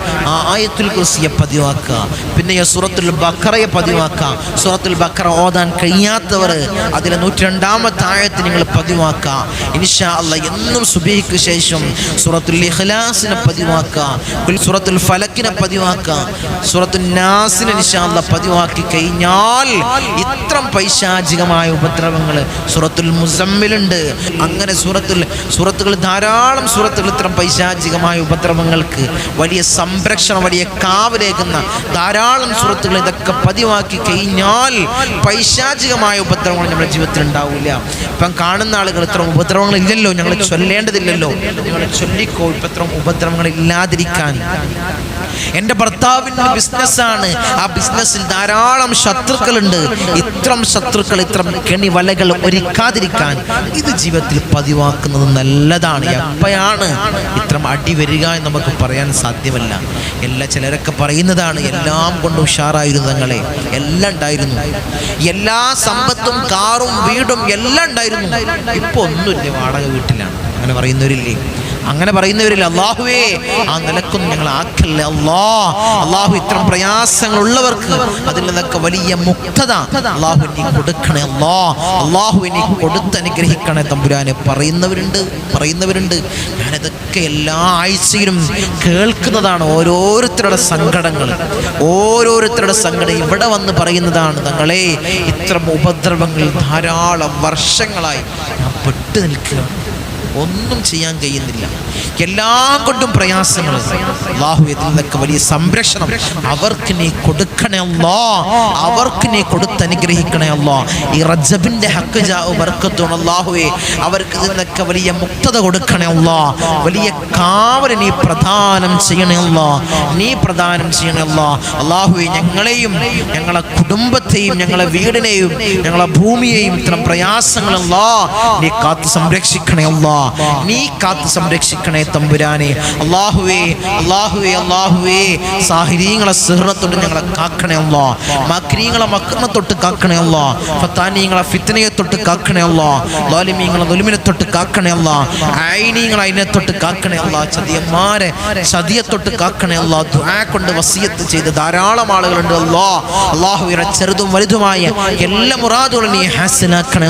ആയത്തുൽ കുർസിയെ പതിവാക്കുക, പിന്നെ സൂറത്തുൽ ബഖറയെ പതിവാക്കുക. സൂറത്തുൽ ബഖറ ഓതാൻ കഴിയാത്തവർ അതിലെ 102-ാമത്തെ ആയത്ത് നിങ്ങൾ പതിവാക്കുക. ഇൻഷാ അല്ലാഹ് എന്നും സുബഹിക്ക് ശേഷം സൂറത്തുൽ ഇഖ്ലാസിനെ പതിവാക്കുക, സൂറത്തുൽ ഫലക്കിനെ പതിവാക്കുക, സൂറത്തുൽ നാസിനെ ഇൻഷാ അല്ലാഹ് പതിവാക്കി കഴിഞ്ഞാൽ ഇത്രം പൈശാചികമായ ഉപദ്രവങ്ങൾ സൂറത്തുൽ മുസമ്മിലുണ്ട്. അങ്ങനെ സൂറത്തുകൾ ധാരാളം സൂറത്തുകൾ ഇത്തരം പൈശാചികമായ ഉപദ്രവങ്ങൾക്ക് വലിയ സംരക്ഷണം, വലിയ കാവലേകുന്ന ധാരാളം സൂറത്തുകൾ ഇതൊക്കെ പതിവാക്കി കഴിഞ്ഞാൽ പൈശാചികമായ ഉപദ്രവങ്ങൾ നമ്മുടെ ജീവിതത്തിൽ ഉണ്ടാവില്ല. ഇപ്പം കാണുന്ന ആളുകൾ ഇത്തരം ഉപദ്രവങ്ങൾ ഇല്ലല്ലോ, ഞങ്ങൾ ചൊല്ലേണ്ടതില്ലല്ലോ, നിങ്ങൾ ചൊല്ലിക്കോ ഇത്തരം ഉപദ്രവങ്ങൾ ഇല്ലാതിരിക്കാൻ. എൻ്റെ ഭർത്താവിൻ്റെ ബിസിനസ്സാണ്, ആ ബിസിനസ്സിൽ ധാരാളം ശത്രുക്കളുണ്ട്. ഇത്തരം ശത്രുക്കൾ, ഇത്തരം കെണി വലകൾ ഒരുക്കാതിരിക്കാൻ ഇത് ജീവിതത്തിൽ പതിവാക്കുന്നത് നല്ലതാണ്. എപ്പോഴാണ് ഇത്തരം അടി വരിക എന്ന് നമുക്ക് പറയാൻ സാധ്യമല്ല. ചിലരൊക്കെ പറയുന്നതാണ് എല്ലാം കൊണ്ട് ഉഷാറായിരുന്നു, തങ്ങളെ എല്ലാം ഉണ്ടായിരുന്നു, എല്ലാ സമ്പത്തും കാറും വീടും എല്ലാം ഉണ്ടായിരുന്നു, ഇപ്പൊ ഒന്നുമില്ല, വാടക വീട്ടിലാണ്. അങ്ങനെ പറയുന്നവരില്ലേ? അല്ലാഹുവേ ആ നിലക്കൊന്നും ഞങ്ങൾ ആക്കല്ലേ അല്ലാഹു. ഇത്തരം പ്രയാസങ്ങൾ ഉള്ളവർക്ക് അതിൽ നിന്നൊക്കെ വലിയ മുക്തത അല്ലാഹു നീ കൊടുക്കണേ അല്ലാഹു നീ കൊടുത്ത് അനുഗ്രഹിക്കണേ തമ്പുരാനെ പറയുന്നവരുണ്ട്. ഞാനിതൊക്കെ എല്ലാ ആഴ്ചയിലും കേൾക്കുന്നതാണ്. ഓരോരുത്തരുടെ സങ്കടം ഇവിടെ വന്ന് പറയുന്നതാണ്. തങ്ങളെ ഇത്തരം ഉപദ്രവങ്ങൾ ധാരാളം വർഷങ്ങളായി ഞാൻ പെട്ടു നിൽക്കുക, ഒന്നും ചെയ്യാൻ കഴിയുന്നില്ല, എല്ലാം കൊണ്ടും പ്രയാസങ്ങൾ. അല്ലാഹു ഇതിൽ നിന്നൊക്കെ വലിയ സംരക്ഷണം അവർക്ക് നീ കൊടുക്കണേ അവർക്ക് നീ കൊടുത്ത് അനുഗ്രഹിക്കണേ ഈ റജബിന്റെ ഹക്ക് ജാഉ ബർക്കത്തുൻ അല്ലാഹുവേ അവർക്ക് ഇതിൽ നിന്നൊക്കെ വലിയ മുക്തത കൊടുക്കണേ വലിയ കാവൽ നീ പ്രദാനം ചെയ്യണേ അല്ലാഹുവേ. ഞങ്ങളെയും ഞങ്ങളെ കുടുംബത്തെയും ഞങ്ങളെ വീടിനെയും ഞങ്ങളെ ഭൂമിയെയും ഇത്തരം പ്രയാസങ്ങൾ നീ കാത്തു സംരക്ഷിക്കണേ നീ കാത്തു സംരക്ഷിക്കണേ തമ്പുരാനെ. അല്ലാഹുവേ സാഹിരീങ്ങളെ സിഹ്റത്തൊട്ട് ഞങ്ങളെ കാക്കണേ മക്രീങ്ങളെ മക്രിനെ തൊട്ട് കാക്കണേ ഫത്താനീങ്ങളെ ഫിത്നയെ തൊട്ട് കാക്കണേ ളാലിമീങ്ങളെ ദുൽമിനെ തൊട്ട് കാക്കണേ ഐനീങ്ങളെ അതിനെ തൊട്ട് കാക്കണേ ചതിയന്മാരെ ചതിയെ തൊട്ട് കാക്കണേ ദുആ കൊണ്ട് വസിയത്ത് ചെയ്ത് ധാരാളം ആളുകളുണ്ട് അല്ലാഹുവേ. ചെറുതും വലുതുമായ എല്ലാ മുറാദുകളും നീ ഹാസിലാക്കണേ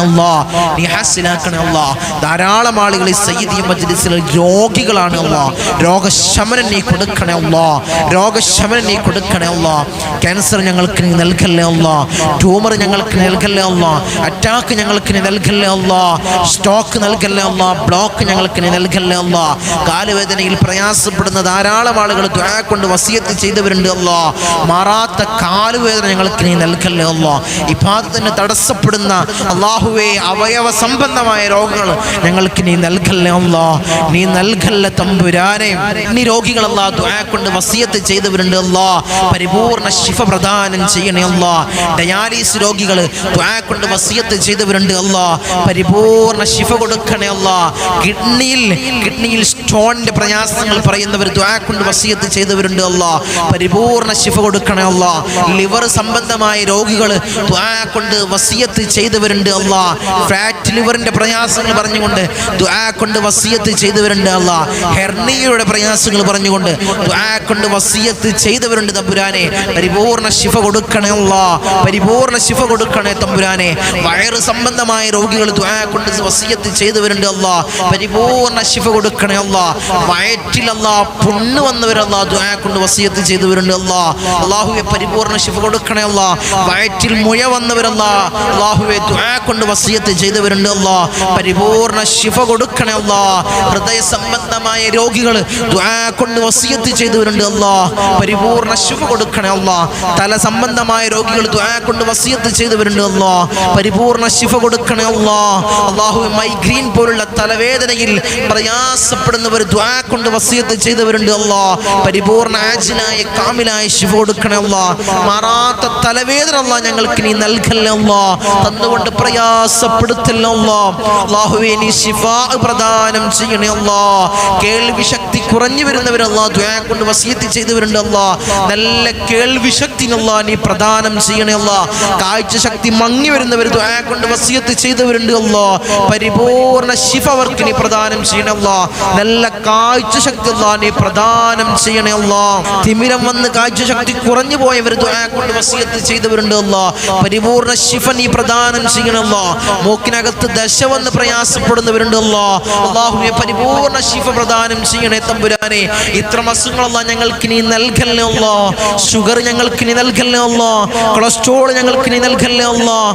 ധാരാളം ആളുകൾ ആളുകൾ ഈ സയ്യിദി മജ്ലിസിൽ രോഗികളാണ് അല്ലാഹ്. രോഗശമനം നീ കൊടുക്കണേ അല്ലാഹ്. രോഗശമനം നീ കൊടുക്കണേ അല്ലാഹ്. ക്യാൻസർ ഞങ്ങൾക്ക് നീ നൽകല്ലേ അല്ലാഹ്. ട്യൂമർ ഞങ്ങൾക്ക് നൽകല്ലേ അല്ലാഹ്. അറ്റാക്ക് ഞങ്ങൾക്ക് നീ നൽകല്ലേ അല്ലാഹ്. സ്ട്രോക്ക് നൽകല്ലേ അല്ലാഹ്. ബ്ലോക്ക് ഞങ്ങൾക്ക് നീ നൽകല്ലേ അല്ലാഹ്. കാലുവേദനയിൽ പ്രയാസപ്പെടുന്ന ധാരാളം ആളുകൾ ദുആ കൊണ്ട് വസിയത്ത് ചെയ്തവരുണ്ട് അല്ലാഹ്. മാറാത്ത കാലുവേദന ഞങ്ങൾക്ക് നീ നൽകല്ലേ അല്ലാഹ്. ഇബാദത്തിന് തടസ്സപ്പെടുന്ന അല്ലാഹുവേ അവയവ സംബന്ധമായ രോഗങ്ങൾ ഞങ്ങൾക്ക് നീ നൽകല്ലേ അല്ലാഹ്. നീ നൽകല്ലേ തമ്പുരാനെ. നീ രോഗികൾ അല്ലാഹ് ദുആ കൊണ്ട് വസിയത്ത് ചെയ്തവരുണ്ട് അല്ലാഹ്. പരിപൂർണ്ണ ശിഫ പ്രദാനം ചെയ്യണേ അല്ലാഹ്. ഡയാലിസിസ് രോഗികൾ ദുആ കൊണ്ട് വസിയത്ത് ചെയ്തവരുണ്ട് അല്ലാഹ്. പരിപൂർണ്ണ ശിഫ കൊടുക്കണേ അല്ലാഹ്. കിഡ്നിയിൽ സ്റ്റോണിന്റെ പ്രയാസങ്ങൾ പറയുന്നവർ ദുആ കൊണ്ട് വസിയത്ത് ചെയ്തവരുണ്ട് അല്ലാഹ്. പരിപൂർണ്ണ ശിഫ കൊടുക്കണേ അല്ലാഹ്. ലിവർ സംബന്ധമായ രോഗികൾ ദുആ കൊണ്ട് വസിയത്ത് ചെയ്തവരുണ്ട് അല്ലാഹ്. ഫാറ്റ് ലിവറിന്റെ പ്രയാസങ്ങൾ പറഞ്ഞുകൊണ്ട് ദുആ കൊണ്ട് വസിയത്ത് ചെയ്തവരുണ്ട് അല്ലാഹ്. ഹെർണിയയുടെ പ്രയാസങ്ങൾ പറഞ്ഞുകൊണ്ട് ദുആ കൊണ്ട് വസിയത്ത് ചെയ്തവരുണ്ട് തമ്പുരാനെ. പരിപൂർണ്ണ ശിഫ കൊടുക്കണേ അല്ലാഹ്. പരിപൂർണ്ണ ശിഫ കൊടുക്കണേ തമ്പുരാനെ. വയറ് സംബന്ധമായ രോഗികൾ ദുആ കൊണ്ട് വസിയത്ത് ചെയ്തവരുണ്ട് അല്ലാഹ്. പരിപൂർണ്ണ ശിഫ കൊടുക്കണേ അല്ലാഹ്. വയറ്റിൽ അല്ലാഹ് പുണ്ണ് വന്നവരല്ലാഹ് ദുആ കൊണ്ട് വസിയത്ത് ചെയ്തവരുണ്ട് അല്ലാഹ്. അല്ലാഹുവേ പരിപൂർണ്ണ ശിഫ കൊടുക്കണേ അല്ലാഹ്. വയറ്റിൽ മുഴ വന്നവരല്ലാഹ് അല്ലാഹുവേ ദുആ കൊണ്ട് വസിയത്ത് ചെയ്തവരുണ്ട് അല്ലാഹ്. പരിപൂർണ്ണ ശിഫ കൊടുക്കണേ അല്ലാഹ്. ഹൃദയ സംബന്ധമായ രോഗികൾ ദുആ കൊണ്ട് വസിയത്ത് ചെയ്തവരുണ്ട് അല്ലാഹ്. പരിപൂർണ്ണ ശിഫ കൊടുക്കണേ അല്ലാഹ്. തല സംബന്ധമായ രോഗികൾ ദുആ കൊണ്ട് വസിയത്ത് ചെയ്തവരുണ്ട് അല്ലാഹ്. പരിപൂർണ്ണ ശിഫ കൊടുക്കണേ അല്ലാഹ്. അല്ലാഹുവേ മൈഗ്രെയിൻ പോലുള്ള തലവേദനയിൽ പ്രയാസപ്പെടുന്നവർ ദുആ കൊണ്ട് വസിയത്ത് ചെയ്തവരുണ്ട് അല്ലാഹ്. പരിപൂർണ്ണ ആജിലായ കാമിലായ ശിഫ കൊടുക്കണേ അല്ലാഹ്. മാറാത്ത തലവേദന അല്ലാഹ് ഞങ്ങൾക്ക് നീ നൽകല്ലേ അല്ലാഹ്. തന്നുകൊണ്ട് പ്രയാസപ്പെടുത്തല്ലേ അല്ലാഹ്. അല്ലാഹുവേ നീ ശിഫാ പ്രദാനം ചെയ്യണേ അല്ലാഹ്. കേൾവി ശക്തി കുറഞ്ഞു വരുന്നവർ അല്ലാഹ് ദുആ കൊണ്ട് വസിയത്ത് ചെയ്തവരുണ്ട് അല്ലാഹ്. നല്ല കേൾവി ശക്തി അല്ലാഹ് നീ പ്രദാനം ചെയ്യണേ അല്ലാഹ്. കാഴ്ച ശക്തി മങ്ങി വരുന്നവർ ദുആ കൊണ്ട് വസിയത്ത് ചെയ്തവരുണ്ട് അല്ലാഹ്. പരിപൂർണ്ണ ശിഫ അവർക്ക് നീ പ്രദാനം ചെയ്യണേ അല്ലാഹ്. നല്ല കാഴ്ച ശക്തി അല്ലാഹ് നീ പ്രദാനം ചെയ്യണേ അല്ലാഹ്. തിമിരം വന്ന് കാഴ്ച ശക്തി കുറഞ്ഞു പോയവർ ദുആ കൊണ്ട് വസിയത്ത് ചെയ്തവരുണ്ട് അല്ലാഹ്. പരിപൂർണ്ണ ശിഫ നീ പ്രദാനം ചെയ്യണേ അല്ലാഹ്. മൂക്കിനകത്ത് ദശ വന്ന് പ്രയാസപ്പെടുന്നവരുണ്ട് അല്ലാഹ്. അല്ലാഹുവേ പരിപൂർണ്ണ ശിഫ പ്രദാനം ചെയ്യണേ തമ്പുരാനെ. ഇത്തരം അസുഖങ്ങൾ അല്ലാഹ് ഞങ്ങൾക്ക് നീ നൽകല്ലേ അല്ലാഹ്. ഷുഗർ ഞങ്ങൾക്ക് നീ നൽകല്ലേ അല്ലാഹ്. കൊളസ്ട്രോൾ ഞങ്ങൾക്ക് നീ നൽകല്ലേ അല്ലാഹ്.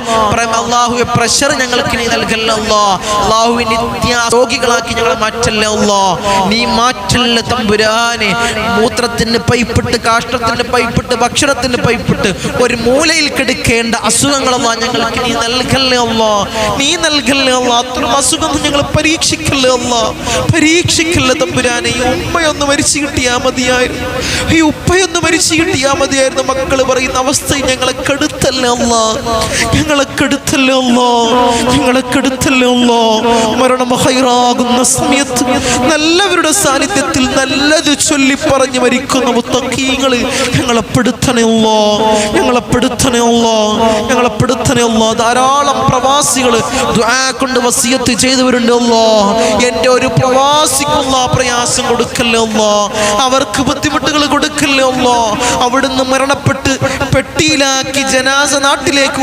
അല്ലാഹുവേ പ്രഷർ ഞങ്ങൾക്ക് നീ നൽകല്ലേ അല്ലാഹ്. അല്ലാഹുവേ നിത്യ രോഗികളാക്കി ഞങ്ങളെ മാറ്റല്ലേ അല്ലാഹ്. നീ മാറ്റല്ലേ തമ്പുരാനെ. മൂത്രത്തിന് പൈപ്പിട്ട്, കാഷ്ടത്തിന് പൈപ്പിട്ട്, ഭക്ഷണത്തിന് പൈപ്പിട്ട് ഒരു മൂലയിൽ കിടക്കേണ്ട അസുഖങ്ങളെല്ലാം ഞങ്ങൾക്ക് നീ നൽകല്ലേ അല്ലാഹ്. നീ നൽകല്ലേ അല്ലാഹ്. അത്തരം അസുഖം ഞങ്ങൾ പരീക്ഷിക്കല്ലേ അല്ലാഹ്. പരീക്ഷിക്കല്ലേ തമ്പുരാനെ. ഈ ഉമ്മയൊന്ന് മരിച്ചു കിട്ടിയാൽ മതിയായിരുന്നു. ഈ ഉപ്പയൊന്ന് മരിച്ചു കിട്ടിയാൽ മതിയായിരുന്നു. മക്കൾ പറയുന്ന അവസ്ഥ ഞങ്ങളെ കെടുത്തല്ലേ അല്ലാഹ്. ഞങ്ങളെ കെടുത്തല്ലേ അല്ലാഹ്. ഞങ്ങളെ കെടുത്തല്ലേ അല്ലാഹ്. മരണം ഹൈറാകുന്ന സമയത്ത് നല്ലവരുടെ സാന്നിധ്യത്തിൽ നല്ലത് ചൊല്ലി പറഞ്ഞു മരിക്കുന്ന മുത്തഖീങ്ങള് ഞങ്ങളെ പെടുത്തണേ അല്ലാഹ്. ഞങ്ങളെ പെടുത്തണേ അല്ലാഹ്. ഞങ്ങളെ പെടുത്തണേ അല്ലാഹ്. ധാരാളം പ്രവാസികൾ ദുആ കൊണ്ട് വസിയത്ത് ചെയ്തവരുണ്ട് അല്ലാഹ്. എൻ്റെ ഒരു പ്രവാസിക്കുള്ള പ്രയാസം കൊടുക്കല്ലേ അല്ലാഹ്. അവർക്ക് ബുദ്ധിമുട്ടുകൾ കൊടുക്കല്ലേ അല്ലാഹ്. അവിടുന്ന് മരണപ്പെട്ട് പെട്ടിയിലാക്കി ജനാസ നാട്ടിലേക്ക്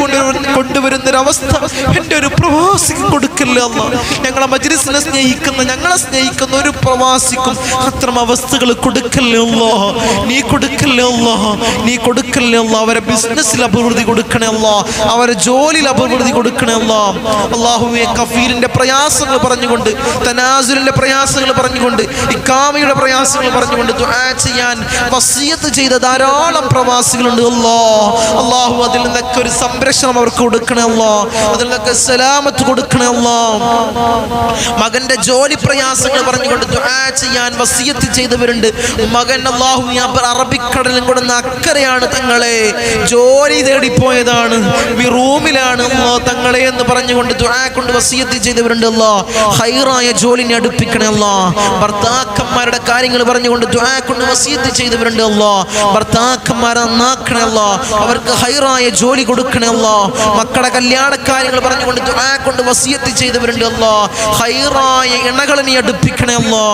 കൊണ്ടുവരുന്നൊരവസ്ഥ എൻ്റെ ഒരു പ്രവാസിക്കും കൊടുക്കല്ലേ അല്ലാഹ്. ഞങ്ങളെ മജ്ലിസിനെ സ്നേഹിക്കുന്ന, ഞങ്ങളെ സ്നേഹിക്കുന്ന ഒരു പ്രവാസിക്കും അത്തരം അവസ്ഥകൾ കൊടുക്കല്ലേ അല്ലാഹ്. നീ കൊടുക്കല്ലേ അല്ലാഹ്. നീ കൊടുക്കല്ലേ അല്ലാഹ്. അവരെ ബിസിനസ്സിൽ അഭിവൃദ്ധി കൊടുക്കണേ അല്ലാഹ്. അവരെ ജോലിയിൽ അഭിവൃദ്ധി കൊടുക്കണേ അല്ലാഹ്. അല്ലാഹുവേ കഫീലിന്റെ പ്രയാസങ്ങൾ പറഞ്ഞുകൊണ്ട്, തനാസുലിന്റെ പ്രയാസങ്ങൾ പറഞ്ഞുകൊണ്ട്, ഇഖാമയുടെ പ്രയാസങ്ങൾ പറഞ്ഞുകൊണ്ട് ദുആ ചെയ്യാൻ വസിയത്ത് ചെയ്ത ധാരാളം പ്രവാസികളുണ്ട് അല്ലാഹ്. അല്ലാഹു അതിൽ നിന്നൊക്കെ ഒരു സംരക്ഷണം അവർക്ക് കൊടുക്കണേ അല്ലാഹ്. അതിൽ നിന്നൊക്കെ സലാമത്ത് കൊടുക്കണേ അല്ലാഹ്. മകന്റെ ജോലി പ്രയാസങ്ങൾ പറഞ്ഞുകൊണ്ട് ദുആ ചെയ്യാൻ വസിയത്ത് ചെയ്തവരുണ്ട്. മകൻ അല്ലാഹു അറബിക്കടലും കൊടുന്ന അക്കരയാണ് തങ്ങളെ, ജോലി തേടിപ്പോയതാണ്, റൂമിലാണ് അല്ലാഹ് തങ്ങളെ എന്ന് പറഞ്ഞുകൊണ്ട് ദുആ കൊണ്ട് വസിയത്ത് ചെയ്തവരുണ്ട് അല്ലാഹ്. ഹൈറായ ജോലിനെ അടുപ്പിക്കണേ അല്ലാഹ്. ഭർത്താക്കന്മാരുടെ കാര്യങ്ങൾ പറഞ്ഞുകൊണ്ട് ദുആ കൊണ്ട് വസിയത്ത് ചെയ്തവരുണ്ട് അല്ലാഹ്. ഭർത്താക്കന്മാരെ നന്നാക്കണേ അല്ലാഹ്. അവർക്ക് ഹൈറായ ജോലി കൊടുക്കണേ അല്ലാ. മക്കളുടെ കല്യാണക്കാര്യങ്ങൾ പറഞ്ഞുകൊണ്ട് ദുആ കൊണ്ട് വസിയത്ത് ചെയ്തവരുണ്ട് അല്ലാ. ഹൈറായ ഇണകളെ നീ അടുപ്പിക്കണേ അല്ലാ.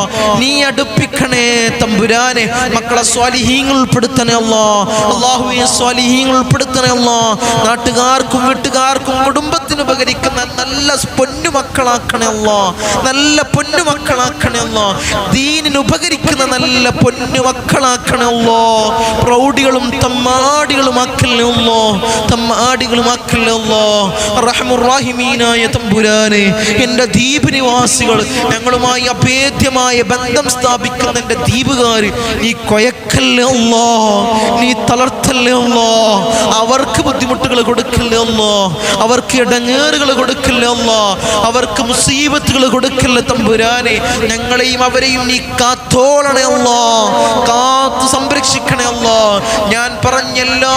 നീ അടുപ്പിക്കണേ തമ്പുരാനെ. മക്കളെ സ്വാലിഹീങ്ങൾ ഉൾപ്പെടുത്തണേ അല്ലാ. അല്ലാഹുവേ സ്വാലിഹീങ്ങൾ ഉൾപ്പെടുത്തണേ അല്ലാ. നാട്ടുകാർക്കും വീട്ടുകാർക്കും കുടുംബത്തിന് ഉപകരിക്കുന്ന നല്ല പൊന്നുമക്കളാക്കണേ അല്ലാ. നല്ല പൊന്നുമക്കളാക്കണേ അല്ലാ. ദീനിന് ഉപകരിക്കുന്ന നല്ല പൊന്നുമക്കളാക്കണേ അല്ലാ. പ്രൗഢികളും തമ്മാടികളുമാക്കല്ലേ അല്ലാ. തമ്മാടികളുമാക്കല്ലേ അല്ലാ. റഹ്മുർ റഹീമീനായ തമ്പുരാനെ, എൻ്റെ ദ്വീപ് നിവാസികൾ, ഞങ്ങളുമായി അഭേദ്യമായ ബന്ധം സ്ഥാപിക്കുന്ന എൻ്റെ ദ്വീപുകാർ നീ കൊയക്കല്ലേ അല്ലാ. നീ തളർത്തല്ലേ അല്ലാ. അവർക്ക് ബുദ്ധിമുട്ടുകൾ കൊടുക്കല്ലേ അല്ലാ. അവർക്ക് ഇടങ്ങേറുകൾ കൊടുക്കല്ലേ അല്ലാ. അവർക്ക് മുസീബത്തുകൾ കൊടുക്കല്ലേ തമ്പുരാനെ. ഞങ്ങളെയും അവരെയും നീ കാത്തോളണേ അല്ലാ. കാത്തു സംരക്ഷിക്കണേ അല്ലാ. ഞാൻ പറഞ്ഞ എല്ലാ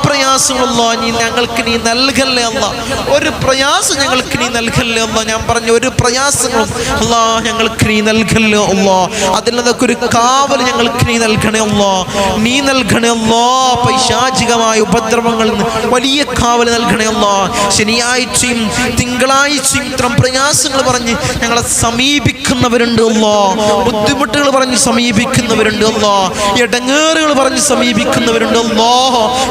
പ്രയാസങ്ങളും നീ ഞങ്ങൾക്ക് നീ നൽകല്ലേ അല്ലാ. ഒരു പ്രയാസം ഞങ്ങൾക്ക് നീ നൽകല്ലേ അല്ലാ. ഞാൻ പറഞ്ഞ ഒരു പ്രയാസങ്ങളും അല്ലാ ഞങ്ങൾക്ക് നീ നൽകല്ലേ അല്ലാ. അതിൽ നിന്നൊക്കെ ഒരു കാവൽ ഞങ്ങൾക്ക് നീ നൽകണേ അല്ലാ. നീ നൽകണേ അല്ലാ. പൈശാചികമായ ഉപദ്രവങ്ങളിൽ നിന്ന് വലിയ കാവൽ നൽകണേ അല്ലാ. ശനിയാഴ്ചയും തിങ്കളാഴ്ചയും ഇത്തരം പ്രയാസങ്ങൾ പറഞ്ഞ് ഞങ്ങളെ സമീപിക്കുന്നവരുണ്ട് അല്ലാ. ബുദ്ധിമുട്ടുകൾ പറഞ്ഞ് സമീപിക്കുന്നവരുണ്ട് അല്ലാ. ഇടങ്ങേറുകൾ പറഞ്ഞ് സമീപിക്കുന്നവരുണ്ട് അല്ലാ.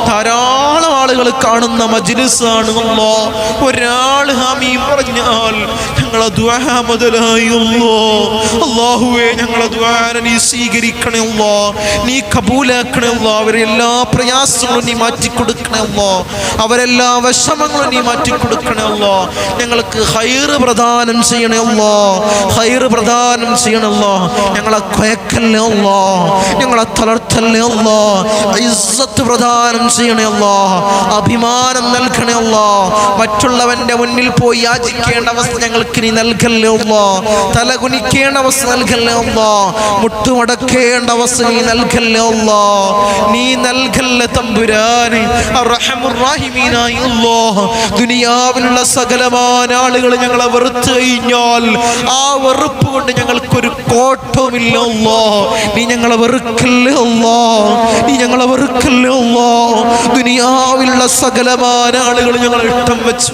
ധാരാളം ആളുകൾ കാണുന്ന മജ്‌ലിസാണ് അല്ലാ. ഒരാൾ ആമീൻ പറഞ്ഞാൽ ഞങ്ങളെ ദുആ മുതലായി അല്ലാ. അല്ലാഹുവേ ഞങ്ങളെ ദുആ നീ സ്വീകരിക്കണേ അല്ലാ. നീ കബൂലാക്കണേ അല്ലാ. അവരെല്ലാ പ്രയാസങ്ങളും നീ മാറ്റിക്കൊടുക്കണേ അല്ലാ. അവരെല്ലാ വിഷമങ്ങളും നീ മാറ്റിക്കൊടുക്കണേ അല്ലാ. ഞങ്ങൾക്ക് ഖൈറ് പ്രദാനം ചെയ്യണേ അല്ലാ. ഖൈറ് പ്രദാനം ചെയ്യണേ അല്ലാ. ഞങ്ങളെ കൊയക്കല്ലേ അല്ലാ. ഞങ്ങളെ തളർത്തല്ലേ അല്ലാ. ഇസ്സത്ത് പ്രദാനം ചെയ്യണേ അല്ലാ. അഭിമാനം നൽകണേ അല്ലാ. മറ്റുള്ളവന്റെ മുന്നിൽ പോയി യാചിക്കേണ്ട അവസ്ഥ ഞങ്ങൾക്ക് നീ നൽകല്ലേ അല്ലാ. തല കുനിക്കേണ്ട അവസ്ഥ നൽകല്ലേ അല്ലാ. മുട്ടുമടക്കേണ്ട അവസ്ഥ നീ നൽകല്ലേ അല്ലാ. നീ നൽകല്ലേ തമ്പുരാനെ. അർഹമുർ റഹീമീനായ അല്ലാഹ്, ദുനിയാവിലുള്ള സകലമായ ആളുകൾ ഞങ്ങളെ വെറുത്തു കഴിഞ്ഞാൽ ആ വെറുപ്പ് കൊണ്ട് ഞങ്ങൾക്കൊരു കോട്ടവുമില്ല അല്ലാഹ്. നീ ഞങ്ങളെ വെറുക്കല്ലേ അല്ലാഹ്. നീ ഞങ്ങളെ വെറുക്കല്ലേ അല്ലാഹ്. ദുനിയാവിലുള്ള സകലമായ ആളുകൾ ഞങ്ങളെ ഇഷ്ടം വെച്ചു.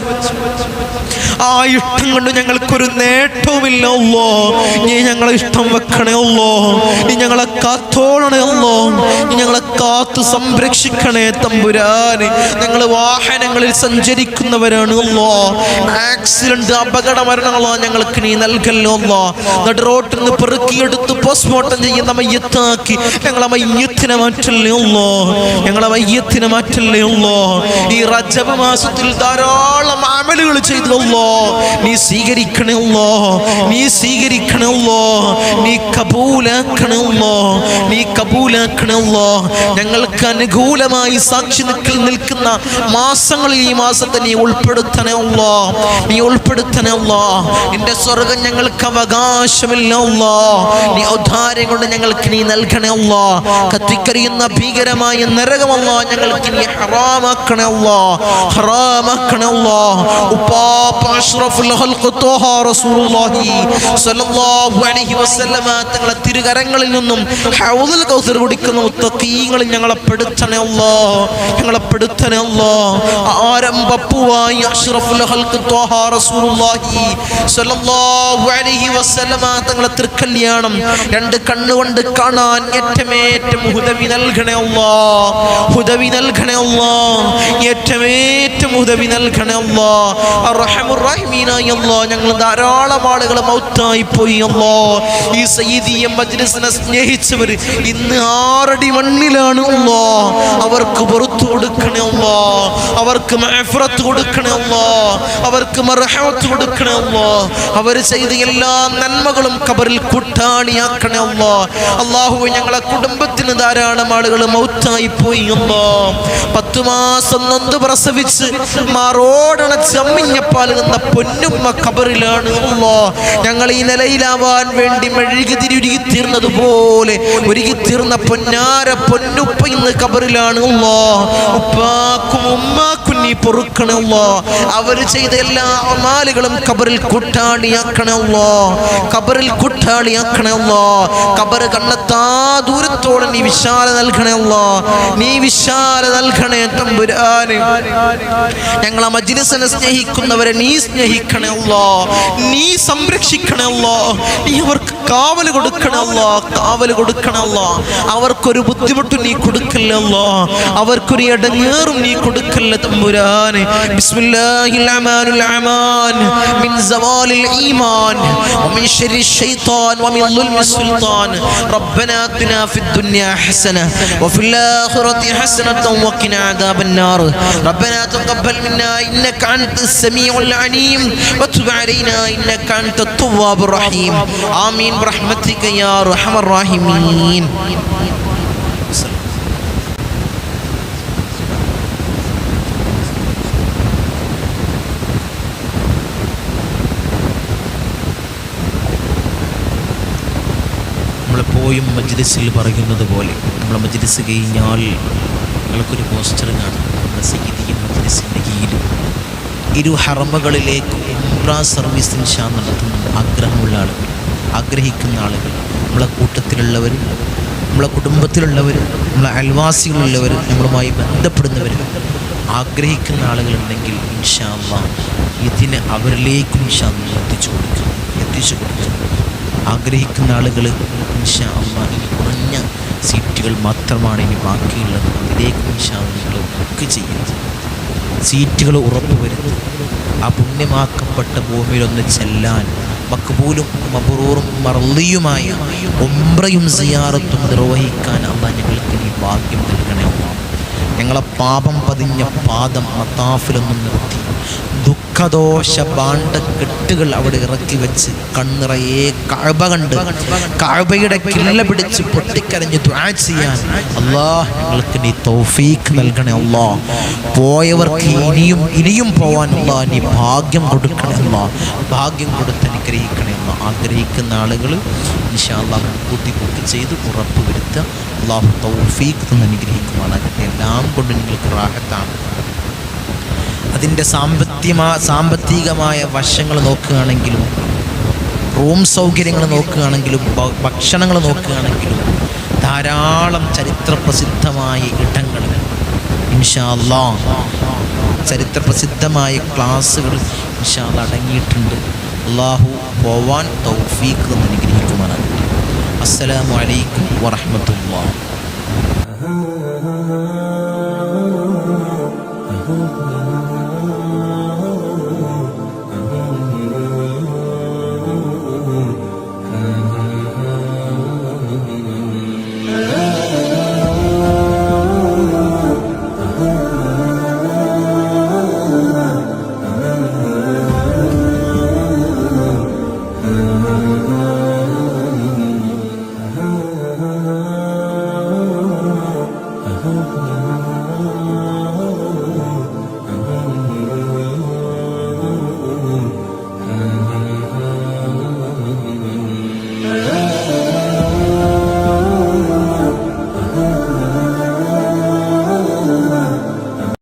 ആ ഇഷ്ടം കൊണ്ട് ഞങ്ങൾക്കൊരു നേട്ടവുമില്ല അല്ലാഹ്. നീ ഞങ്ങളെ ഇഷ്ടം വെക്കണേ അല്ലാഹ്. നീ ഞങ്ങളെ കാത്തോളണേ അല്ലാഹ്. നീ ഞങ്ങളെ കാത്തു സംരക്ഷിക്കണേ തമ്പുരാനെ. ഞങ്ങൾ വാഹനങ്ങളിൽ സഞ്ചരിക്കുന്നവരാണ് അല്ലാഹ്. ആക്സിഡന്റ് അപകട മരണങ്ങളോ ഞങ്ങൾക്ക് നീ നൽകല്ലോ അല്ലാഹ്. നട് റോട്ടിൽ നിന്ന് പെറുക്കിയെടുത്ത് പോസ്റ്റ്മോർട്ടം ചെയ്യുന്ന മയ്യത്താക്കി ഞങ്ങളെ മയ്യത്തിനെ മാറ്റല്ലേ അല്ലാഹ്. ഞങ്ങളെ മയ്യത്തിനെ മാറ്റല്ലേ അല്ലാഹ്. ഈ റജബ് മാസത്തിൽ ധാരാളം അമലുകൾ ചെയ്തു അല്ലാഹ്. നീ സ്വീകരിക്കണേ അല്ലാഹ്. നീ സ്വീകരിക്കണേ അല്ലാഹ്. നീ കബൂലാക്കണേ അല്ലാഹ്. നീ കബൂലാക്കണേ അല്ലാഹ്. ഞങ്ങൾക്ക് അനുകൂലമായി സാക്ഷി നിൽക്കുന്ന മാസങ്ങളിൽ ഈ മാസത്തെ നീ ഉൾപ്പെടുത്തണേ അല്ലാഹ്. നീ ഉൾപ്പെടുത്തണേ അല്ലാഹ്. നിന്റെ സ്വർഗ്ഗം ഞങ്ങൾക്ക് അവകാശമില്ല അല്ലാഹ്. നീ ഔദാര്യം കൊണ്ട് ഞങ്ങൾക്ക് നീ നൽകണേ അല്ലാഹ്. കത്തിക്കരിയുന്ന ഭീകരമായ നരകം അല്ലാഹ് ഞങ്ങൾക്ക് നീ ഹറാമാക്കണേ അല്ലാഹ്. ഹറാമാക്കണേ അല്ലാഹ്. ഉപ്പാപ്പ അഷ്റഫുൽ ഖൽഖ് ത്വഹ റസൂലുള്ളാഹി സ്വല്ലല്ലാഹു അലൈഹി വസല്ലമ തങ്ങളുടെ തിരുകരങ്ങളിൽ നിന്നും ഹൗദുൽ കൗസർ കുടിക്കുന്ന മുത്തഖീങ്ങളിൽ ഞങ്ങളെ പെടുത്തണേ അല്ലാഹ്. ഞങ്ങളെ പെടുത്തണേ അല്ലാഹ്. ആരംഭപ്പൂവായി അഷ്റഫുൽ ഖൽഖ് ത്വഹ റസൂലുള്ളാഹി സ്വല്ലല്ലാഹു അലൈഹി വസല്ലമ തങ്ങളുടെ തൃക്കല്യാണം രണ്ട് കണ്ണുകൊണ്ട് കാണാൻ ഏറ്റമേറ്റം ഹുദവി നൽകണേ അല്ലാഹ്. ഹുദവി നൽകണേ അല്ലാഹ്. ഏറ്റമേറ്റം ഹുദവി നൽകണേ അല്ലാഹ്. അർഹമുർ റഹീമീനായ അല്ലാഹ്, ഞങ്ങൾ ധാരാളം ആളുകൾ മൗത്തായി പോയി അല്ലാഹ്. ഈ സയ്യിദിയ മജ്‌ലിസിനെ സ്നേഹിച്ചവർ ഇന്ന് 6 അടി മണ്ണിലാണ് അല്ലാഹ്. അവർക്ക് പുറത്തു കൊടുക്കണേ അല്ലാഹ്. അവർക്ക് മഗ്ഫിറത്ത് കൊടുക്കണേ അല്ലാഹ്. അവർക്ക് മർഹമത്ത് കൊടുക്കണേ അല്ലാഹ്. അവർ ചെയ്ത എല്ലാ നന്മകളും ഖബറിൽ കൂട്ടാളിയാക്കണേ അല്ലാഹ്. അല്ലാഹുവേ, ഞങ്ങളെ കുടുംബത്തിന് ധാരാളം ആളുകൾ മൗത്തായി പോയി അല്ലാഹ്. 10 മാസം നൊന്ത് പ്രസവിച്ച് മാറോടണ ചമ്മിഞ്ഞപ്പാൽ നിന്ന പൊന്നുമ്മ ഖബറിലാണ് അല്ലാഹ്. ഞങ്ങൾ ഈ നിലയിലാവാൻ വേണ്ടി മെഴുകുതിരുരുകിത്തീർന്നതുപോലെ ഒരുകിത്തീർന്ന പൊന്നാര പൊന്നുപ്പ ഇന്ന് ഖബറിലാണ് അല്ലാഹ്. ഉപ്പാക്കും ഉമ്മാക്കും നീ പൊറുക്കണേ അല്ലാഹ്. അവർ ചെയ്ത എല്ലാ അമാലുകളും ഖബറിൽ കൂട്ടാളിയാക്കണേ അല്ലാഹ്. ഖബറിൽ കൂട്ടാളിയാക്കണേ അല്ലാഹ്. ഖബർ കണ്ണെത്താ ദൂരത്തോടെ നീ വിശാല നൽകണേ അല്ലാഹ്. നീ വിശാല നൽകണേ തമ്പുരാനെ. ഞങ്ങളെ മജ്ലിസിനെ സ്നേഹിക്കുന്നവരെ നീ സ്നേഹിക്കണേ അല്ലാഹ്. നീ സംരക്ഷിക്കണേ അല്ലാഹ്. നീ അവർക്ക് കാവൽ കൊടുക്കണേ അല്ലാഹ്. കാവൽ കൊടുക്കണേ അല്ലാഹ്. അവർക്കൊരു ബുദ്ധിമുട്ടും നീ കൊടുക്കല്ലേ അല്ലാഹ്. അവർക്കൊരു ഇടങ്ങേറും നീ കൊടുക്കല്ലേ തമ്പുരാനെ. ബിസ്മില്ലാഹിൽ അമാനുൽ അമാൻ മിൻ സവാലിൽ ഈമാൻ വമിൻ ശർരി ശൈത്താൻ വമിൻ ളുൽമി സുൽത്താൻ. റബ്ബനാ ആതിനാ ഫിദ് ദുനിയാ ഹസന വഫിൽ ആഖിറതി ഹസനതൻ വഖിനാ അദാബൻ നാർ. റബ്ബനാ തഖബ്ബൽ മിന്നാ ഇന്നക അൻതസ് സമീഉൽ അലീം വതുബ് അലൈനാ ഇന്നക അൻതത് തവ്വാബുർ റഹീം. ആമീൻ ബിറഹ്മതിക യാ അർഹമർ റഹീമീൻ. നമ്മളെപ്പോഴും മജ്ലിസിൽ പറയുന്നത് പോലെ നമ്മളെ മജ്ലിസ് കഴിഞ്ഞാൽ നിങ്ങൾക്കൊരു പോസ്റ്റർ കാണാം. നമ്മുടെ സയ്യിദിയ മജ്ലിസിൻ്റെ കീഴിലും ഇരു ഹറമകളിലേക്ക് ഉംറ സർവീസ് ഇൻഷാ നടത്തുന്ന ആഗ്രഹമുള്ള ആളുകൾ, ആഗ്രഹിക്കുന്ന ആളുകൾ, നമ്മളെ കൂട്ടത്തിലുള്ളവർ, നമ്മളെ കുടുംബത്തിലുള്ളവർ, നമ്മളെ അയൽവാസികളുള്ളവർ, നമ്മളുമായി ബന്ധപ്പെടുന്നവർ, ആഗ്രഹിക്കുന്ന ആളുകളുണ്ടെങ്കിൽ ഇൻഷാ അല്ലാഹ് ഇതിനെ അവരിലേക്കും ഇൻഷാ അല്ലാഹ് എത്തിച്ചു കൊടുക്കുക. ആഗ്രഹിക്കുന്ന ആളുകൾ ഇൻഷാ അല്ലാഹ് ഇനി കുറഞ്ഞ സീറ്റുകൾ മാത്രമാണ് ഇനി ബാക്കിയുള്ളത്. അതിലേക്ക് ഇൻഷാ അല്ലാഹ് നിങ്ങൾ ബുക്ക് ചെയ്യുന്നത്, സീറ്റുകൾ ഉറപ്പുവരുത്തുക. ആ പുണ്യമാക്കപ്പെട്ട ഭൂമിയിലൊന്ന് ചെല്ലാൻ മഖ്ബൂലും മബ്റൂറും മർളിയുമായ ഉംറയും സിയാറത്തും നിർവഹിക്കാൻ അല്ലാഹ് ഞങ്ങൾക്ക് ഈ ഭാഗ്യം നൽകണേ അല്ലാഹ്. ഞങ്ങളെ പാപം പതിഞ്ഞ പാദം മത്താഫിലൊന്നും നിർത്തി ദുഃഖദോഷ ഭാണ്ഡക്കെട്ടുകൾ അവിടെ ഇറക്കി വെച്ച് കണ്ണിറയെ കഅബ കണ്ട് കഅബയുടെ കില്ല പിടിച്ച് പൊട്ടിക്കരഞ്ഞ് ദുആ ചെയ്യാൻ അല്ലാഹ് ഞങ്ങൾക്ക് നീ തൗഫീഖ് നൽകണേ അല്ലാഹ്. പോയവർക്ക് ഇനിയും പോവാൻ അല്ലാഹ് നീ ഭാഗ്യം കൊടുക്കണേ അല്ലാഹ്. ഭാഗ്യം കൊടുത്ത് അനുഗ്രഹിക്കണേ അല്ലാഹ്. ആഗ്രഹിക്കുന്ന ആളുകൾ ഇൻഷാ അല്ലാഹ് മുൻകൂട്ടി ബുക്ക് ചെയ്ത് ഉറപ്പ് വരുത്തുക. അല്ലാഹു തൗഫീഖ് തന്ന് അനുഗ്രഹിക്കുവാനാകട്ടെ. എല്ലാം കൊണ്ട് നിങ്ങൾക്ക് റാഹത്താണ്. അതിൻ്റെ സാമ്പത്തികമായ വശങ്ങൾ നോക്കുകയാണെങ്കിലും, റൂം സൗകര്യങ്ങൾ നോക്കുകയാണെങ്കിലും, ഭക്ഷണങ്ങൾ നോക്കുകയാണെങ്കിലും ധാരാളം ചരിത്രപ്രസിദ്ധമായ ഇടങ്ങൾ ഇൻഷാ അല്ലാഹ്, ചരിത്രപ്രസിദ്ധമായ ക്ലാസ്സുകൾ ഇൻഷാ അല്ലാഹ് അടങ്ങിയിട്ടുണ്ട്. അല്ലാഹു പോവാൻ തൗഫീഖ് തന്ന് അനുഗ്രഹിക്കുവാനാകട്ടെ. അസ്സലാമു അലൈക്കും വറഹ്മത്തുള്ളാഹി.